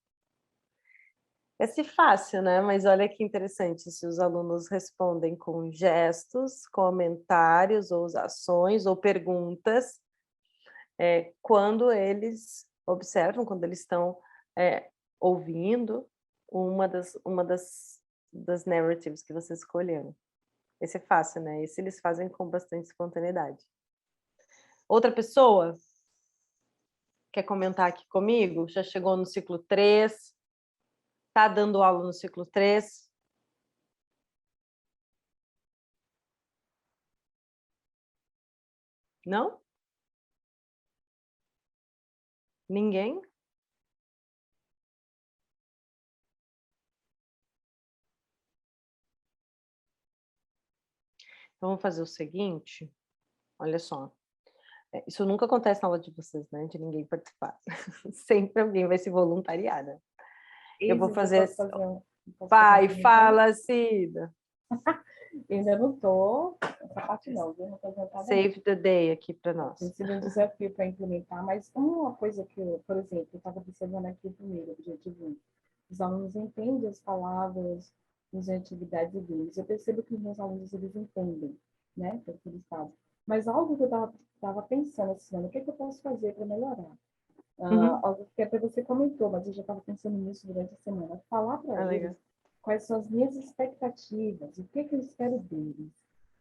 Esse é fácil, né? Mas olha que interessante, se os alunos respondem com gestos, comentários, ou ações, ou perguntas, quando eles observam, quando eles estão ouvindo uma das narratives que vocês escolheram. Esse é fácil, né? Esse eles fazem com bastante espontaneidade. Outra pessoa quer comentar aqui comigo? Já chegou no ciclo 3? Está dando aula no ciclo 3? Não? Ninguém? Então, vamos fazer o seguinte. Olha só. Isso nunca acontece na aula de vocês, né? De ninguém participar. Sempre alguém vai se voluntariar, né? Eu vou fazer... Vai, fala, Cida. Ainda não estou nessa parte não, viu? Não Save the day aqui para nós. Tem sido um desafio para implementar, mas uma coisa que, por exemplo, eu estava observando aqui primeiro, objetivo 1. Os alunos entendem as palavras nas atividades deles. Eu percebo que os meus alunos, eles entendem, né? O que eles fazem. Mas algo que eu estava pensando essa semana, o que eu posso fazer para melhorar? Algo que até você comentou, mas eu já estava pensando nisso durante a semana. Falar para eles quais são as minhas expectativas, o que eu espero deles.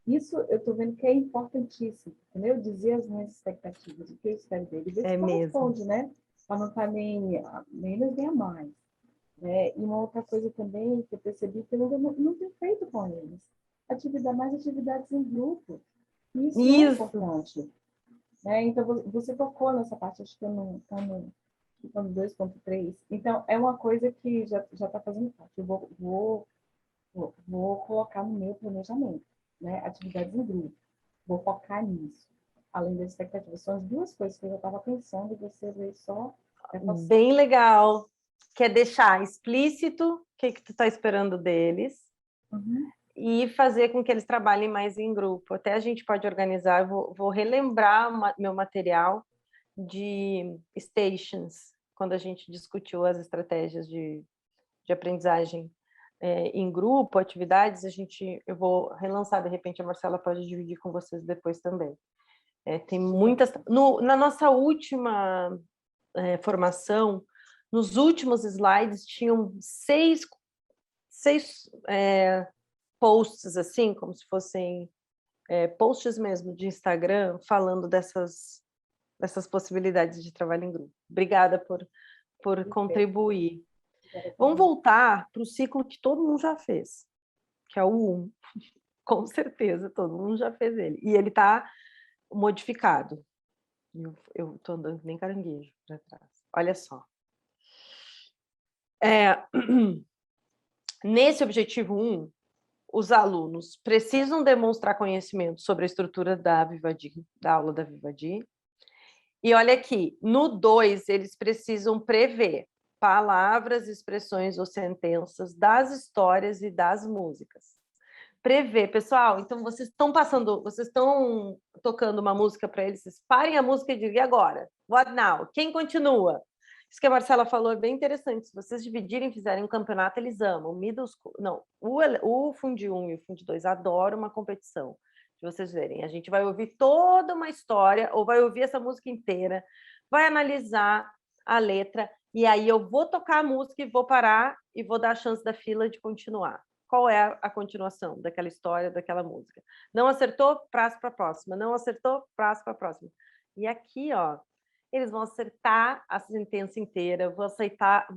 Isso eu estou vendo que é importantíssimo, entendeu? Dizer as minhas expectativas, o que eu espero deles. Isso corresponde, né? para não estar nem menos nem a mais. Né? E uma outra coisa também que eu percebi que eu não tenho feito com eles. Mais atividades em grupo. Isso é importante. Né? Então, você tocou nessa parte, acho que eu não estou no 2.3. Então, é uma coisa que já está fazendo parte. Eu vou colocar no meu planejamento, né? Atividades em grupo. Vou focar nisso. Além das expectativas. São as duas coisas que eu já estava pensando e você veio só... Bem legal. Quer deixar explícito o que tu está esperando deles e fazer com que eles trabalhem mais em grupo. Até a gente pode organizar, vou relembrar meu material de stations, quando a gente discutiu as estratégias de aprendizagem em grupo, atividades, eu vou relançar, de repente a Marcela pode dividir com vocês depois também. Tem muitas... na nossa última formação, nos últimos slides tinham seis posts, assim, como se fossem posts mesmo de Instagram, falando dessas possibilidades de trabalho em grupo. Obrigada por contribuir. Vamos voltar para o ciclo que todo mundo já fez, que é o 1. Com certeza, todo mundo já fez ele. E ele está modificado. Eu estou andando nem caranguejo para trás. Olha só. Nesse objetivo 1, os alunos precisam demonstrar conhecimento sobre a estrutura da aula da Vivadi. E olha aqui, no 2, eles precisam prever palavras, expressões ou sentenças das histórias e das músicas. Prever, pessoal, então vocês estão tocando uma música para eles, vocês parem a música e digam, e agora? What now? Quem continua? Isso que a Marcela falou é bem interessante. Se vocês dividirem e fizerem um campeonato, eles amam. O Fundi 1 e o Fundi 2 adoram uma competição. De vocês verem, a gente vai ouvir toda uma história, ou vai ouvir essa música inteira, vai analisar a letra, e aí eu vou tocar a música e vou parar e vou dar a chance da fila de continuar. Qual é a continuação daquela história, daquela música? Não acertou? Prazo para a próxima. Não acertou? Prazo para a próxima. E aqui, ó, eles vão acertar a sentença inteira, vão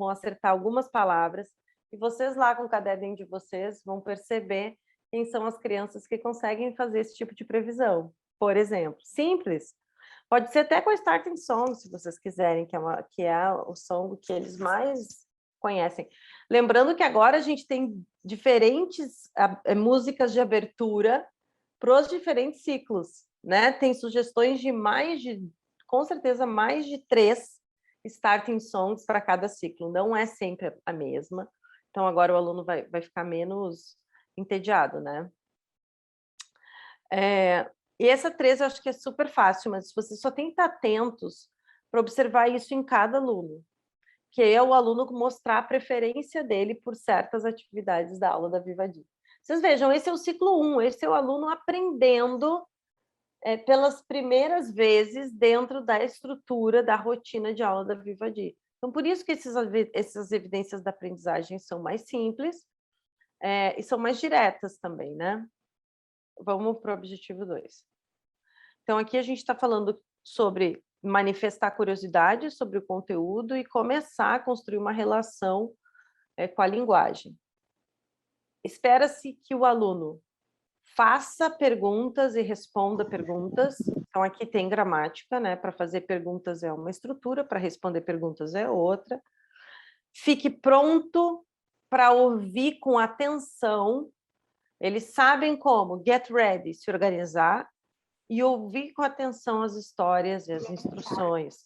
acertar algumas palavras, e vocês lá com o caderninho de vocês vão perceber quem são as crianças que conseguem fazer esse tipo de previsão. Por exemplo, simples. Pode ser até com a Starting Song, se vocês quiserem, que é o song que eles mais conhecem. Lembrando que agora a gente tem diferentes músicas de abertura para os diferentes ciclos, né? Tem sugestões de com certeza, mais de 3 Starting Songs para cada ciclo. Não é sempre a mesma. Então, agora o aluno vai ficar menos entediado, né? E essa 3 eu acho que é super fácil, mas vocês só tem que estar atentos para observar isso em cada aluno, que é o aluno mostrar a preferência dele por certas atividades da aula da Vivadi. Vocês vejam, esse é o ciclo 1, esse é o aluno aprendendo pelas primeiras vezes dentro da estrutura da rotina de aula da Vivadi. Então, por isso que essas evidências da aprendizagem são mais simples e são mais diretas também, né? Vamos para o objetivo 2. Então, aqui a gente está falando sobre manifestar curiosidade sobre o conteúdo e começar a construir uma relação com a linguagem. Espera-se que o aluno faça perguntas e responda perguntas. Então, aqui tem gramática, né? Para fazer perguntas é uma estrutura, para responder perguntas é outra. Fique pronto para ouvir com atenção. Eles sabem como get ready, se organizar, e ouvir com atenção as histórias e as instruções.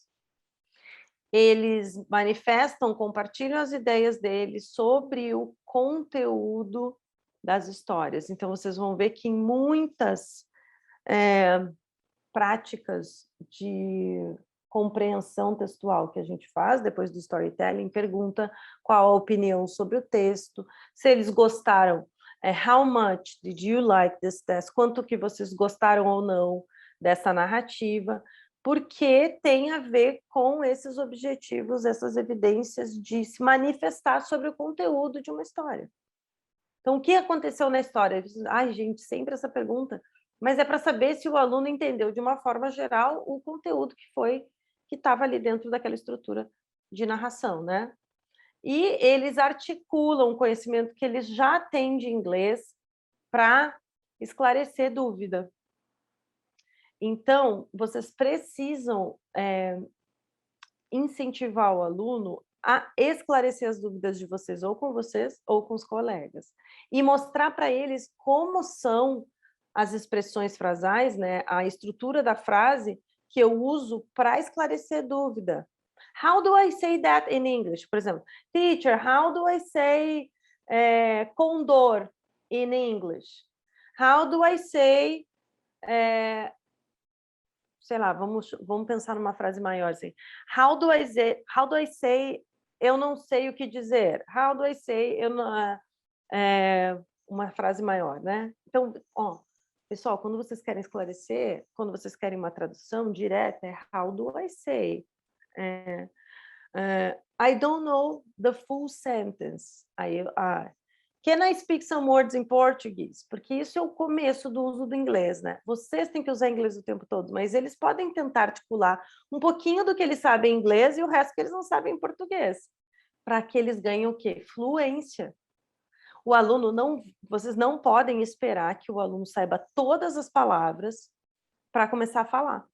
Eles manifestam, compartilham as ideias deles sobre o conteúdo das histórias. Então, vocês vão ver que em muitas práticas de compreensão textual que a gente faz depois do storytelling, pergunta qual a opinião sobre o texto, se eles gostaram, how much did you like this test? Quanto que vocês gostaram ou não dessa narrativa, porque tem a ver com esses objetivos, essas evidências de se manifestar sobre o conteúdo de uma história. Então, o que aconteceu na história? Ai, gente, sempre essa pergunta, mas é para saber se o aluno entendeu de uma forma geral o conteúdo que que estava ali dentro daquela estrutura de narração, né? E eles articulam o conhecimento que eles já têm de inglês para esclarecer dúvida. Então, vocês precisam incentivar o aluno a esclarecer as dúvidas de vocês ou com os colegas. E mostrar para eles como são as expressões frasais, né? A estrutura da frase que eu uso para esclarecer dúvida. How do I say that in English? Por exemplo, teacher, how do I say condor in English? How do I say... sei lá, vamos pensar numa frase maior assim. How do I say eu não sei o que dizer? How do I say eu não, uma frase maior, né? Então, ó, pessoal, quando vocês querem esclarecer, quando vocês querem uma tradução direta, é how do I say? I don't know the full sentence. Aí, can I speak some words in Portuguese? Porque isso é o começo do uso do inglês, né? Vocês têm que usar inglês o tempo todo, mas eles podem tentar articular um pouquinho do que eles sabem em inglês e o resto que eles não sabem em português, para que eles ganhem o quê? Fluência. O aluno vocês não podem esperar que o aluno saiba todas as palavras para começar a falar.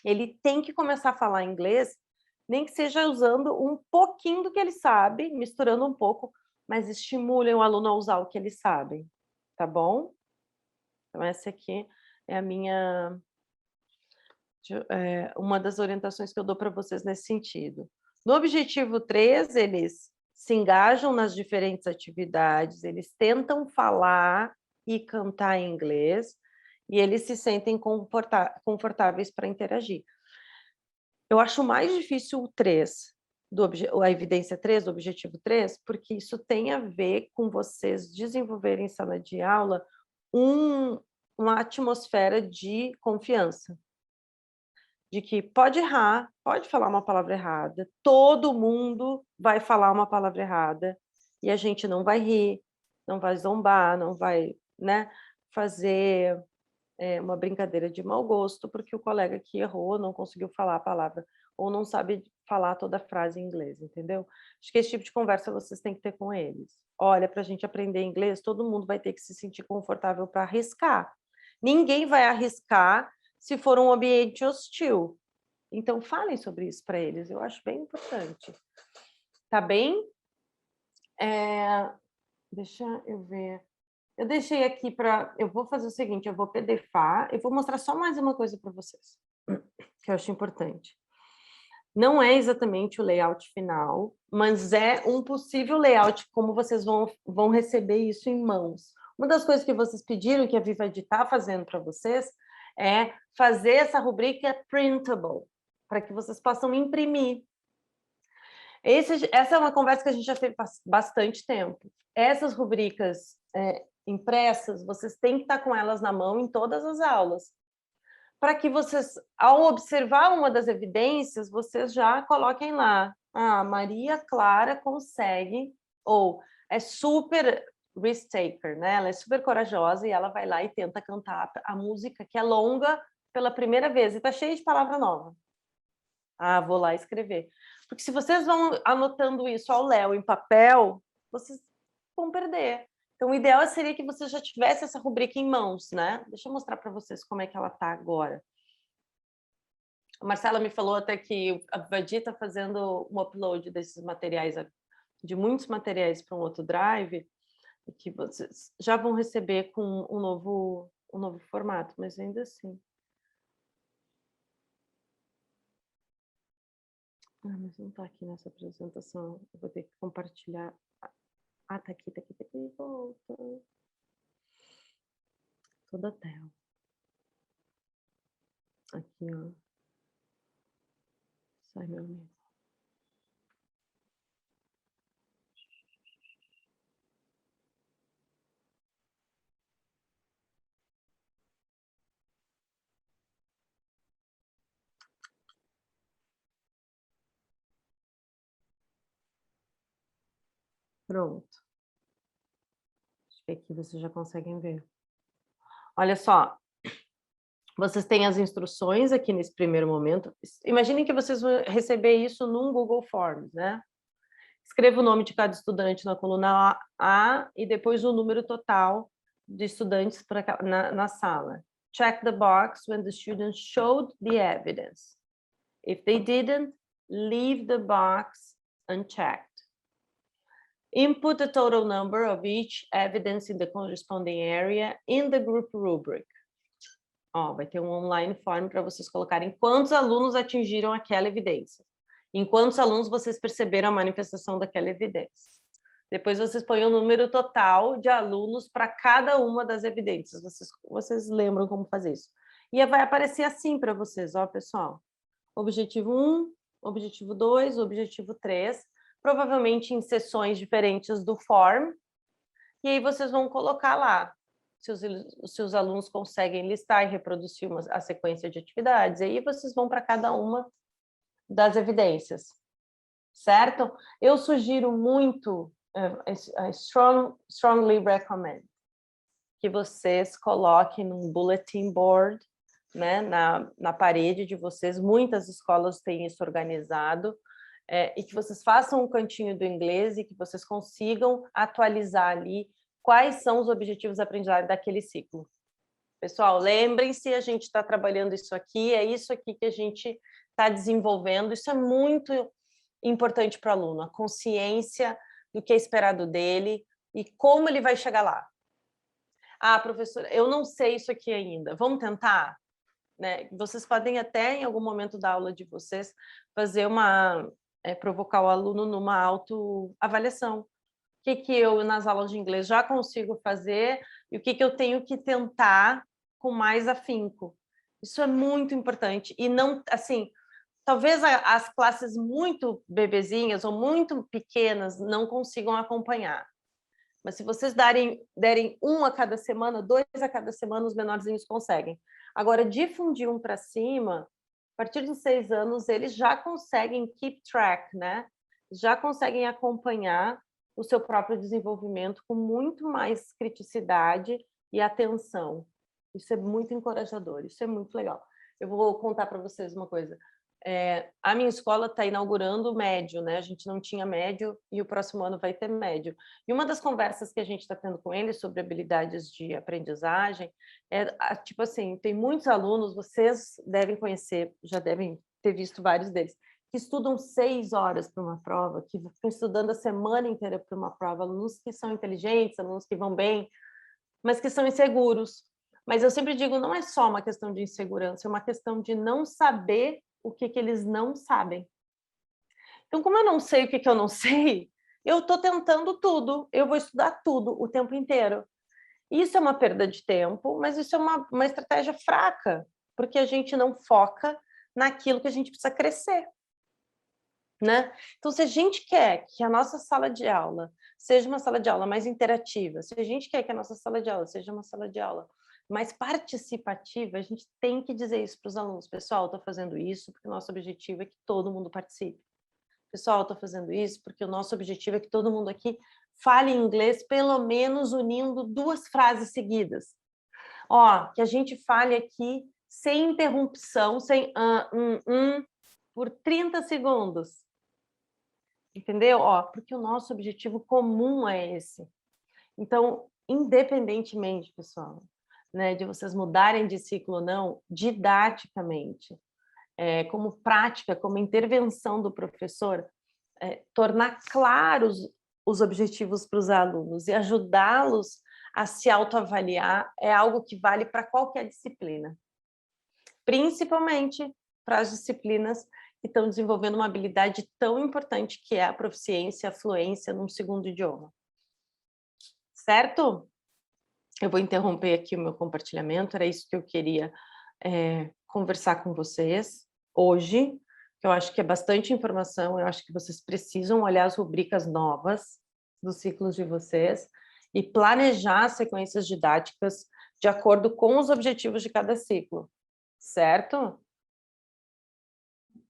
Ele tem que começar a falar inglês, nem que seja usando um pouquinho do que ele sabe, misturando um pouco, mas estimulem o aluno a usar o que eles sabem, tá bom? Então, essa aqui é a minha... uma das orientações que eu dou para vocês nesse sentido. No objetivo 3, eles se engajam nas diferentes atividades, eles tentam falar e cantar em inglês, e eles se sentem confortáveis para interagir. Eu acho mais difícil o 3, a evidência 3, do objetivo 3, porque isso tem a ver com vocês desenvolverem em sala de aula uma atmosfera de confiança. De que pode errar, pode falar uma palavra errada, todo mundo vai falar uma palavra errada, e a gente não vai rir, não vai zombar, não vai, né, fazer uma brincadeira de mau gosto, porque o colega que errou não conseguiu falar a palavra, ou não sabe falar toda a frase em inglês, entendeu? Acho que esse tipo de conversa vocês têm que ter com eles. Olha, para a gente aprender inglês, todo mundo vai ter que se sentir confortável para arriscar. Ninguém vai arriscar se for um ambiente hostil. Então, falem sobre isso para eles, eu acho bem importante. Tá bem? Deixa eu ver. Eu deixei aqui para... Eu vou fazer o seguinte, eu vou PDFar, eu vou mostrar só mais uma coisa para vocês, que eu acho importante. Não é exatamente o layout final, mas é um possível layout, como vocês vão receber isso em mãos. Uma das coisas que vocês pediram, que a Vivaid está fazendo para vocês, é fazer essa rubrica printable, para que vocês possam imprimir. Essa é uma conversa que a gente já teve bastante tempo. Essas rubricas impressas, vocês têm que estar com elas na mão em todas as aulas, para que vocês, ao observar uma das evidências, vocês já coloquem lá. Maria Clara consegue, ou é super risk-taker, né? Ela é super corajosa e ela vai lá e tenta cantar a música que é longa pela primeira vez, e está cheia de palavra nova. Vou lá escrever. Porque se vocês vão anotando isso ao léu em papel, vocês vão perder. Então, o ideal seria que você já tivesse essa rubrica em mãos, né? Deixa eu mostrar para vocês como é que ela está agora. A Marcela me falou até que a Vadi está fazendo um upload desses materiais, de muitos materiais para um outro drive, e que vocês já vão receber com um novo formato, mas ainda assim. Mas não está aqui nessa apresentação. Eu vou ter que compartilhar. Tá aqui, tá aqui, tá aqui. Volta. Toda a tela. Aqui, ó. Sai, meu amigo. Pronto. Acho que aqui vocês já conseguem ver. Olha só. Vocês têm as instruções aqui nesse primeiro momento. Imaginem que vocês vão receber isso num Google Forms, né? Escreva o nome de cada estudante na coluna A e depois o número total de estudantes na sala. Check the box when the students showed the evidence. If they didn't, leave the box unchecked. Input the total number of each evidence in the corresponding area in the group rubric. Ó, vai ter um online form para vocês colocarem quantos alunos atingiram aquela evidência. Em quantos alunos vocês perceberam a manifestação daquela evidência. Depois vocês põem o número total de alunos para cada uma das evidências. Vocês lembram como fazer isso. E vai aparecer assim para vocês, ó, pessoal. Objetivo 1, objetivo 2, objetivo 3, provavelmente em seções diferentes do form. E aí vocês vão colocar lá. Os seus alunos conseguem listar e reproduzir a sequência de atividades. E aí vocês vão para cada uma das evidências, certo? Eu sugiro muito, strongly recommend, que vocês coloquem num bulletin board, né, na parede de vocês. Muitas escolas têm isso organizado, e que vocês façam um cantinho do inglês e que vocês consigam atualizar ali quais são os objetivos de aprendizagem daquele ciclo. Pessoal, lembrem-se, a gente está trabalhando isso aqui, é isso aqui que a gente está desenvolvendo. Isso é muito importante para o aluno, a consciência do que é esperado dele e como ele vai chegar lá. Ah, professora, eu não sei isso aqui ainda, vamos tentar? Né? Vocês podem até, em algum momento da aula de vocês, fazer provocar o aluno numa autoavaliação. O que eu, nas aulas de inglês, já consigo fazer e o que eu tenho que tentar com mais afinco. Isso é muito importante. E não, assim, talvez as classes muito bebezinhas ou muito pequenas não consigam acompanhar. Mas se vocês derem um a cada semana, 2 a cada semana, os menorzinhos conseguem. Agora, difundir um para cima, a partir dos 6 anos, eles já conseguem keep track, né? Já conseguem acompanhar o seu próprio desenvolvimento com muito mais criticidade e atenção. Isso é muito encorajador, isso é muito legal. Eu vou contar para vocês uma coisa. A minha escola está inaugurando o médio, né? A gente não tinha médio e o próximo ano vai ter médio. E uma das conversas que a gente está tendo com eles sobre habilidades de aprendizagem tipo assim, tem muitos alunos, vocês devem conhecer, já devem ter visto vários deles, que estudam 6 horas para uma prova, que ficam estudando a semana inteira para uma prova, alunos que são inteligentes, alunos que vão bem, mas que são inseguros. Mas eu sempre digo, não é só uma questão de insegurança, é uma questão de não saber o que eles não sabem. Então, como eu não sei o que eu não sei, eu estou tentando tudo, eu vou estudar tudo o tempo inteiro. Isso é uma perda de tempo, mas isso é uma estratégia fraca, porque a gente não foca naquilo que a gente precisa crescer. Né? Então, se a gente quer que a nossa sala de aula seja uma sala de aula mais interativa, se a gente quer que a nossa sala de aula seja uma sala de aula mais participativa, a gente tem que dizer isso para os alunos. Pessoal, estou fazendo isso porque o nosso objetivo é que todo mundo participe. Pessoal, estou fazendo isso porque o nosso objetivo é que todo mundo aqui fale inglês, pelo menos unindo 2 frases seguidas. Ó, que a gente fale aqui sem interrupção, sem por 30 segundos. Entendeu? Ó, porque o nosso objetivo comum é esse. Então, independentemente, pessoal, né, de vocês mudarem de ciclo ou não, didaticamente, como prática, como intervenção do professor, tornar claros os objetivos para os alunos e ajudá-los a se autoavaliar é algo que vale para qualquer disciplina. Principalmente para as disciplinas que estão desenvolvendo uma habilidade tão importante que é a proficiência, a fluência num segundo idioma. Certo? Eu vou interromper aqui o meu compartilhamento, era isso que eu queria conversar com vocês hoje, que eu acho que é bastante informação, eu acho que vocês precisam olhar as rubricas novas dos ciclos de vocês e planejar sequências didáticas de acordo com os objetivos de cada ciclo, certo?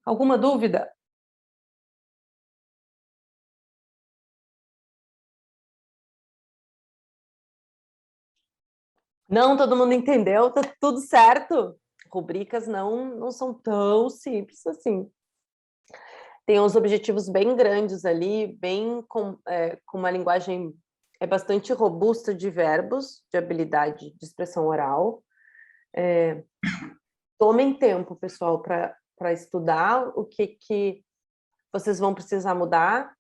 Alguma dúvida? Não, todo mundo entendeu? Tá tudo certo? rubricas não são tão simples assim. Tem uns objetivos bem grandes ali, bem com uma linguagem bastante robusta de verbos, de habilidade de expressão oral. Tomem tempo, pessoal, para estudar o que vocês vão precisar mudar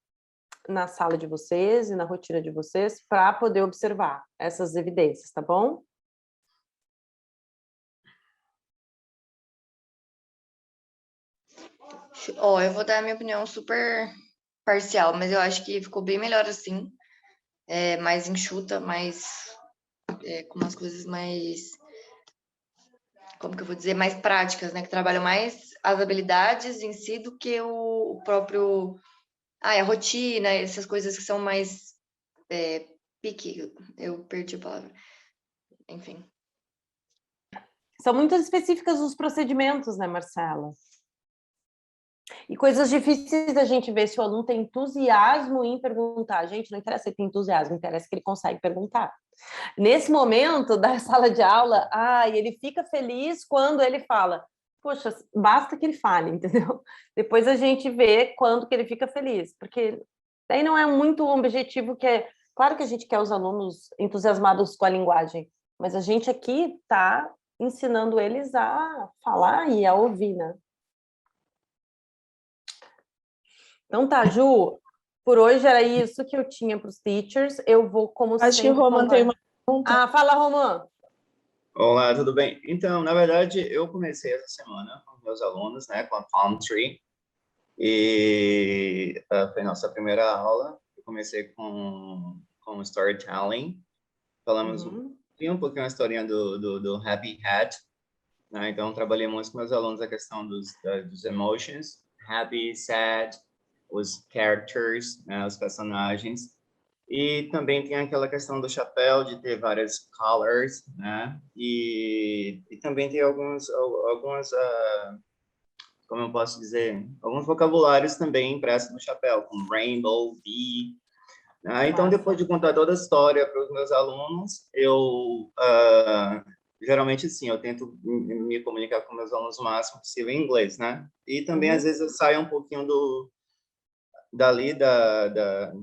na sala de vocês e na rotina de vocês para poder observar essas evidências, tá bom? Eu vou dar a minha opinião super parcial, mas eu acho que ficou bem melhor assim, mais enxuta, com umas coisas mais, como que eu vou dizer, mais práticas, né? Que trabalham mais as habilidades em si do que o próprio, a rotina, essas coisas que são mais pique, eu perdi a palavra, enfim. São muito específicas os procedimentos, né, Marcela? E coisas difíceis da gente ver se o aluno tem entusiasmo em perguntar. Gente, não interessa se ele tem entusiasmo, interessa que ele consegue perguntar. Nesse momento da sala de aula, ele fica feliz quando ele fala. Poxa, basta que ele fale, entendeu? Depois a gente vê quando que ele fica feliz, porque daí não é muito um objetivo Claro que a gente quer os alunos entusiasmados com a linguagem, mas a gente aqui está ensinando eles a falar e a ouvir, né? Então tá, Ju, por hoje era isso que eu tinha para os teachers. Eu vou, como sempre... Acho que o Roman tem uma pergunta. Fala, Roman. Olá, tudo bem? Então, na verdade, eu comecei essa semana com meus alunos, né, com a Palm Tree, e foi nossa primeira aula. Eu comecei com storytelling. Falamos um pouquinho a historinha do Happy Hat, né? Então, trabalhei muito com meus alunos a questão dos emotions, happy, sad, os characters, né, os personagens. E também tem aquela questão do chapéu, de ter várias colors, né? E também tem algumas como eu posso dizer, alguns vocabulários também impressos no chapéu, como rainbow, bee. Né? Então, depois de contar toda a história para os meus alunos, eu geralmente, sim, eu tento me comunicar com meus alunos o máximo possível em inglês, né? E também, às vezes, eu saio um pouquinho dali da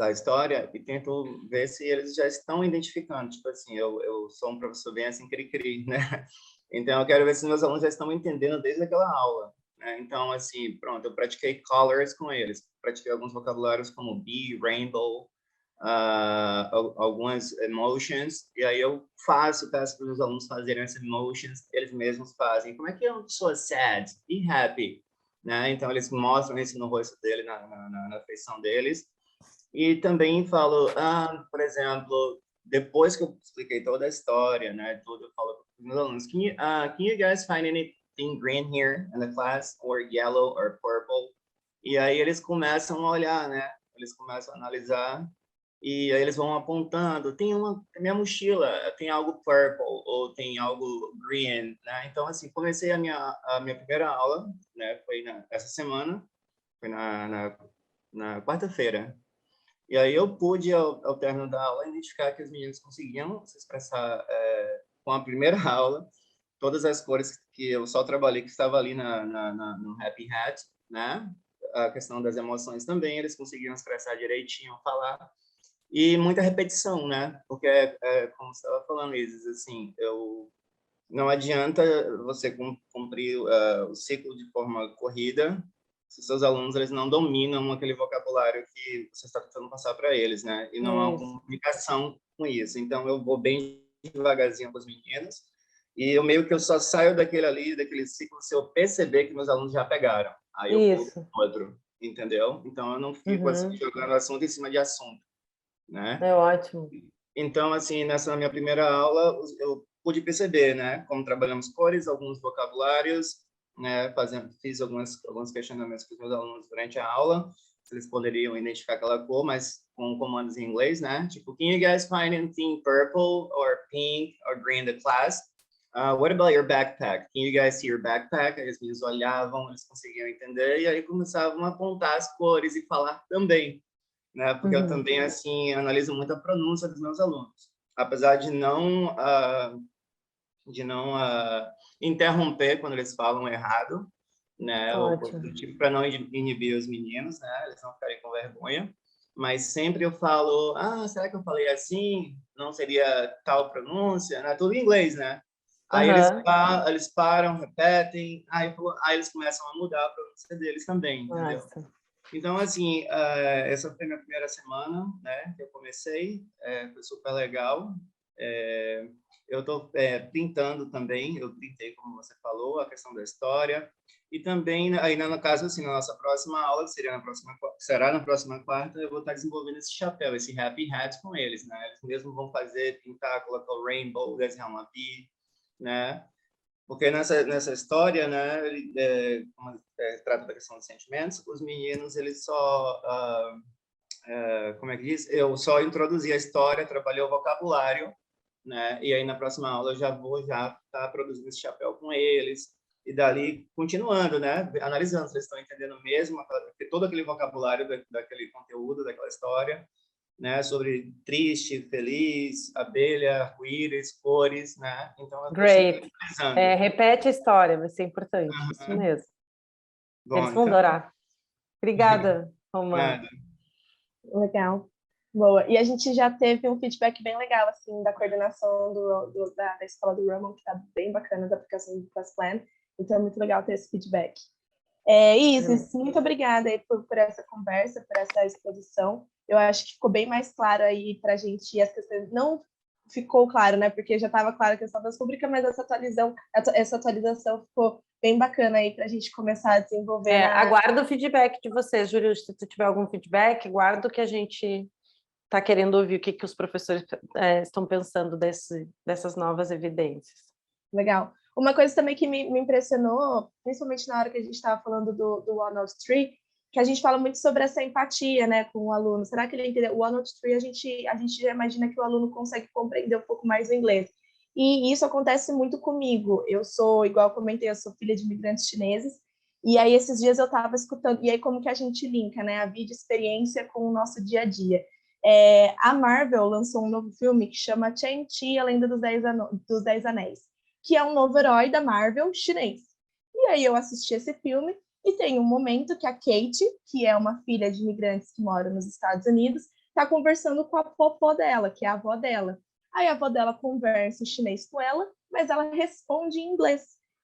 história e tento ver se eles já estão identificando. Tipo assim, eu sou um professor bem assim, cri-cri, né? Então, eu quero ver se meus alunos já estão entendendo desde aquela aula, né? Então, assim, pronto, eu pratiquei colors com eles. Pratiquei alguns vocabulários como bee, rainbow, algumas emotions, e aí eu peço para os meus alunos fazerem essas emotions, eles mesmos fazem. Como é que uma pessoa sad e happy? Né? Então, eles mostram isso no rosto dele, na feição deles. E também falo, por exemplo, depois que eu expliquei toda a história, né, tudo, eu falo para os meus alunos, can you guys find anything green here in the class, or yellow, or purple? E aí eles começam a olhar, né, eles começam a analisar, e aí eles vão apontando, minha mochila tem algo purple, ou tem algo green, né, então assim, comecei a minha primeira aula, né, foi essa semana, foi na quarta-feira. E aí eu pude, ao término da aula, identificar que os meninos conseguiam se expressar com a primeira aula, todas as cores que eu só trabalhei, que estava ali no Happy Hat, né? A questão das emoções também, eles conseguiam expressar direitinho, falar. E muita repetição, né? Porque, como você estava falando, Isis, assim, não adianta você cumprir o ciclo de forma corrida se seus alunos eles não dominam aquele vocabulário que você está tentando passar para eles, né? E não há uma comunicação com isso. Então, eu vou bem devagarzinho com os meninos e eu só saio daquele ciclo se eu perceber que meus alunos já pegaram. Aí eu pulo outro, entendeu? Então, eu não fico assim, jogando assunto em cima de assunto, né? É ótimo. Então, assim, nessa minha primeira aula, eu pude perceber, né? Como trabalhamos cores, alguns vocabulários, né, fiz alguns questionamentos para os meus alunos durante a aula, se eles poderiam identificar aquela cor, mas com comandos em inglês, né? Tipo, can you guys find anything purple or pink or green in the class? What about your backpack? Can you guys see your backpack? Aí os meninos olhavam, eles conseguiam entender, e aí começavam a apontar as cores e falar também, né? Porque eu também, assim, analiso muito a pronúncia dos meus alunos. Apesar de não de não interromper quando eles falam errado, né? Ou coisa do tipo, para não inibir os meninos, né? Eles não ficarem com vergonha. Mas sempre eu falo, será que eu falei assim? Não seria tal pronúncia? Né? Tudo em inglês, né? Aí eles param, repetem, aí eles começam a mudar a pronúncia deles também, entendeu? Nossa. Então, assim, essa foi a minha primeira semana, né, que eu comecei, foi super legal. Eu estou printando também, eu printei, como você falou, a questão da história, e também, aí no caso, assim, na nossa próxima aula, que será na próxima quarta, eu vou estar desenvolvendo esse chapéu, esse Happy Hat com eles, né? Eles mesmos vão pintar, colocar o rainbow, desenhar uma V, né? Porque nessa história, né, como trata da questão dos sentimentos, os meninos, eles só, como é que diz? Eu só introduzi a história, trabalhei o vocabulário, né, e aí na próxima aula eu já vou estar produzindo esse chapéu com eles, e dali continuando, né, analisando se eles estão entendendo mesmo todo aquele vocabulário daquele conteúdo, daquela história, né, sobre triste, feliz, abelha, arco-íris, cores, né? Então, Great. Repete a história, vai ser importante, isso mesmo. Bom, eles vão adorar. Obrigada, Romana. Legal. Boa. E a gente já teve um feedback bem legal, assim, da coordenação da escola do Ramon, que está bem bacana, da aplicação do Class Plan. Então, é muito legal ter esse feedback. Isis, muito obrigada aí por essa conversa, por essa exposição. Eu acho que ficou bem mais claro aí para a gente, as questões não ficou claro, né? Porque já estava claro a questão das rubricas, mas essa atualização ficou bem bacana aí para a gente começar a desenvolver. Aguardo o feedback de vocês, Júlio. Se tu tiver algum feedback, guardo que a gente está querendo ouvir o que os professores estão pensando dessas novas evidências. Legal. Uma coisa também que me impressionou, principalmente na hora que a gente estava falando do OneNote Tree, que a gente fala muito sobre essa empatia, né, com o aluno. Será que ele entendeu? O OneNote Tree, a gente já imagina que o aluno consegue compreender um pouco mais o inglês. E isso acontece muito comigo. Eu sou, igual eu comentei, eu sou filha de imigrantes chineses, e aí esses dias eu estava escutando, e aí como que a gente linka, né, a vida experiência com o nosso dia a dia. A Marvel lançou um novo filme que chama Shang-Chi, a Lenda dos Dez Anéis, que é um novo herói da Marvel chinês. E aí eu assisti esse filme e tem um momento que a Kate, que é uma filha de imigrantes que mora nos Estados Unidos, está conversando com a popó dela, que é a avó dela. Aí a avó dela conversa em chinês com ela, mas ela responde em inglês.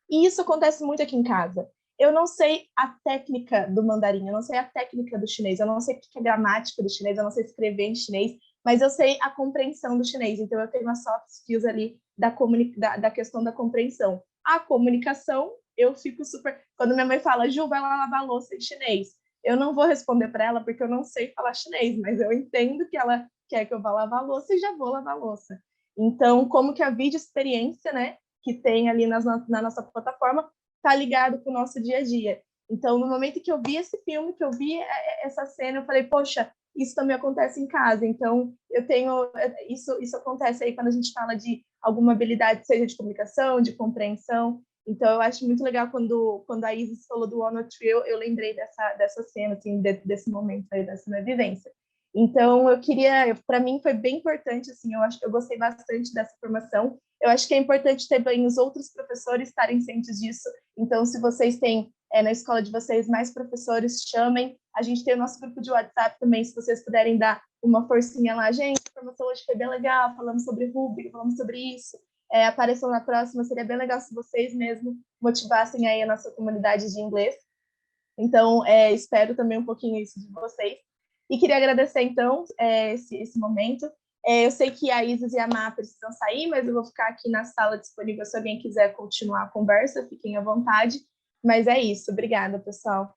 E isso acontece muito aqui em casa. Eu não sei a técnica do mandarim, eu não sei a técnica do chinês, eu não sei o que é gramática do chinês, eu não sei escrever em chinês, mas eu sei a compreensão do chinês. Então, eu tenho uma soft skills ali da questão da compreensão. A comunicação, eu fico super... Quando minha mãe fala, Ju, vai lá lavar a louça em chinês, eu não vou responder para ela porque eu não sei falar chinês, mas eu entendo que ela quer que eu vá lavar a louça e já vou lavar a louça. Então, como que a vídeo experiência, né, que tem ali na nossa plataforma, está ligado com o nosso dia a dia. Então, no momento que eu vi esse filme, que eu vi essa cena, eu falei, poxa, isso também acontece em casa. Então, eu tenho... Isso acontece aí quando a gente fala de alguma habilidade, seja de comunicação, de compreensão. Então, eu acho muito legal quando a Isis falou do OneNote Tree, eu lembrei dessa cena, assim, desse momento aí, dessa minha vivência. Então, eu queria... Para mim, foi bem importante, assim, eu gostei bastante dessa formação. Eu acho que é importante também os outros professores estarem cientes disso. Então, se vocês têm na escola de vocês mais professores, chamem. A gente tem o nosso grupo de WhatsApp também, se vocês puderem dar uma forcinha lá. Gente, a formação hoje foi bem legal, falamos sobre rúbrica, falamos sobre isso. Apareçam na próxima, seria bem legal se vocês mesmos motivassem aí a nossa comunidade de inglês. Então, espero também um pouquinho isso de vocês. E queria agradecer, então, esse momento. Eu sei que a Isis e a Má precisam sair, mas eu vou ficar aqui na sala disponível se alguém quiser continuar a conversa, fiquem à vontade. Mas é isso. Obrigada, pessoal.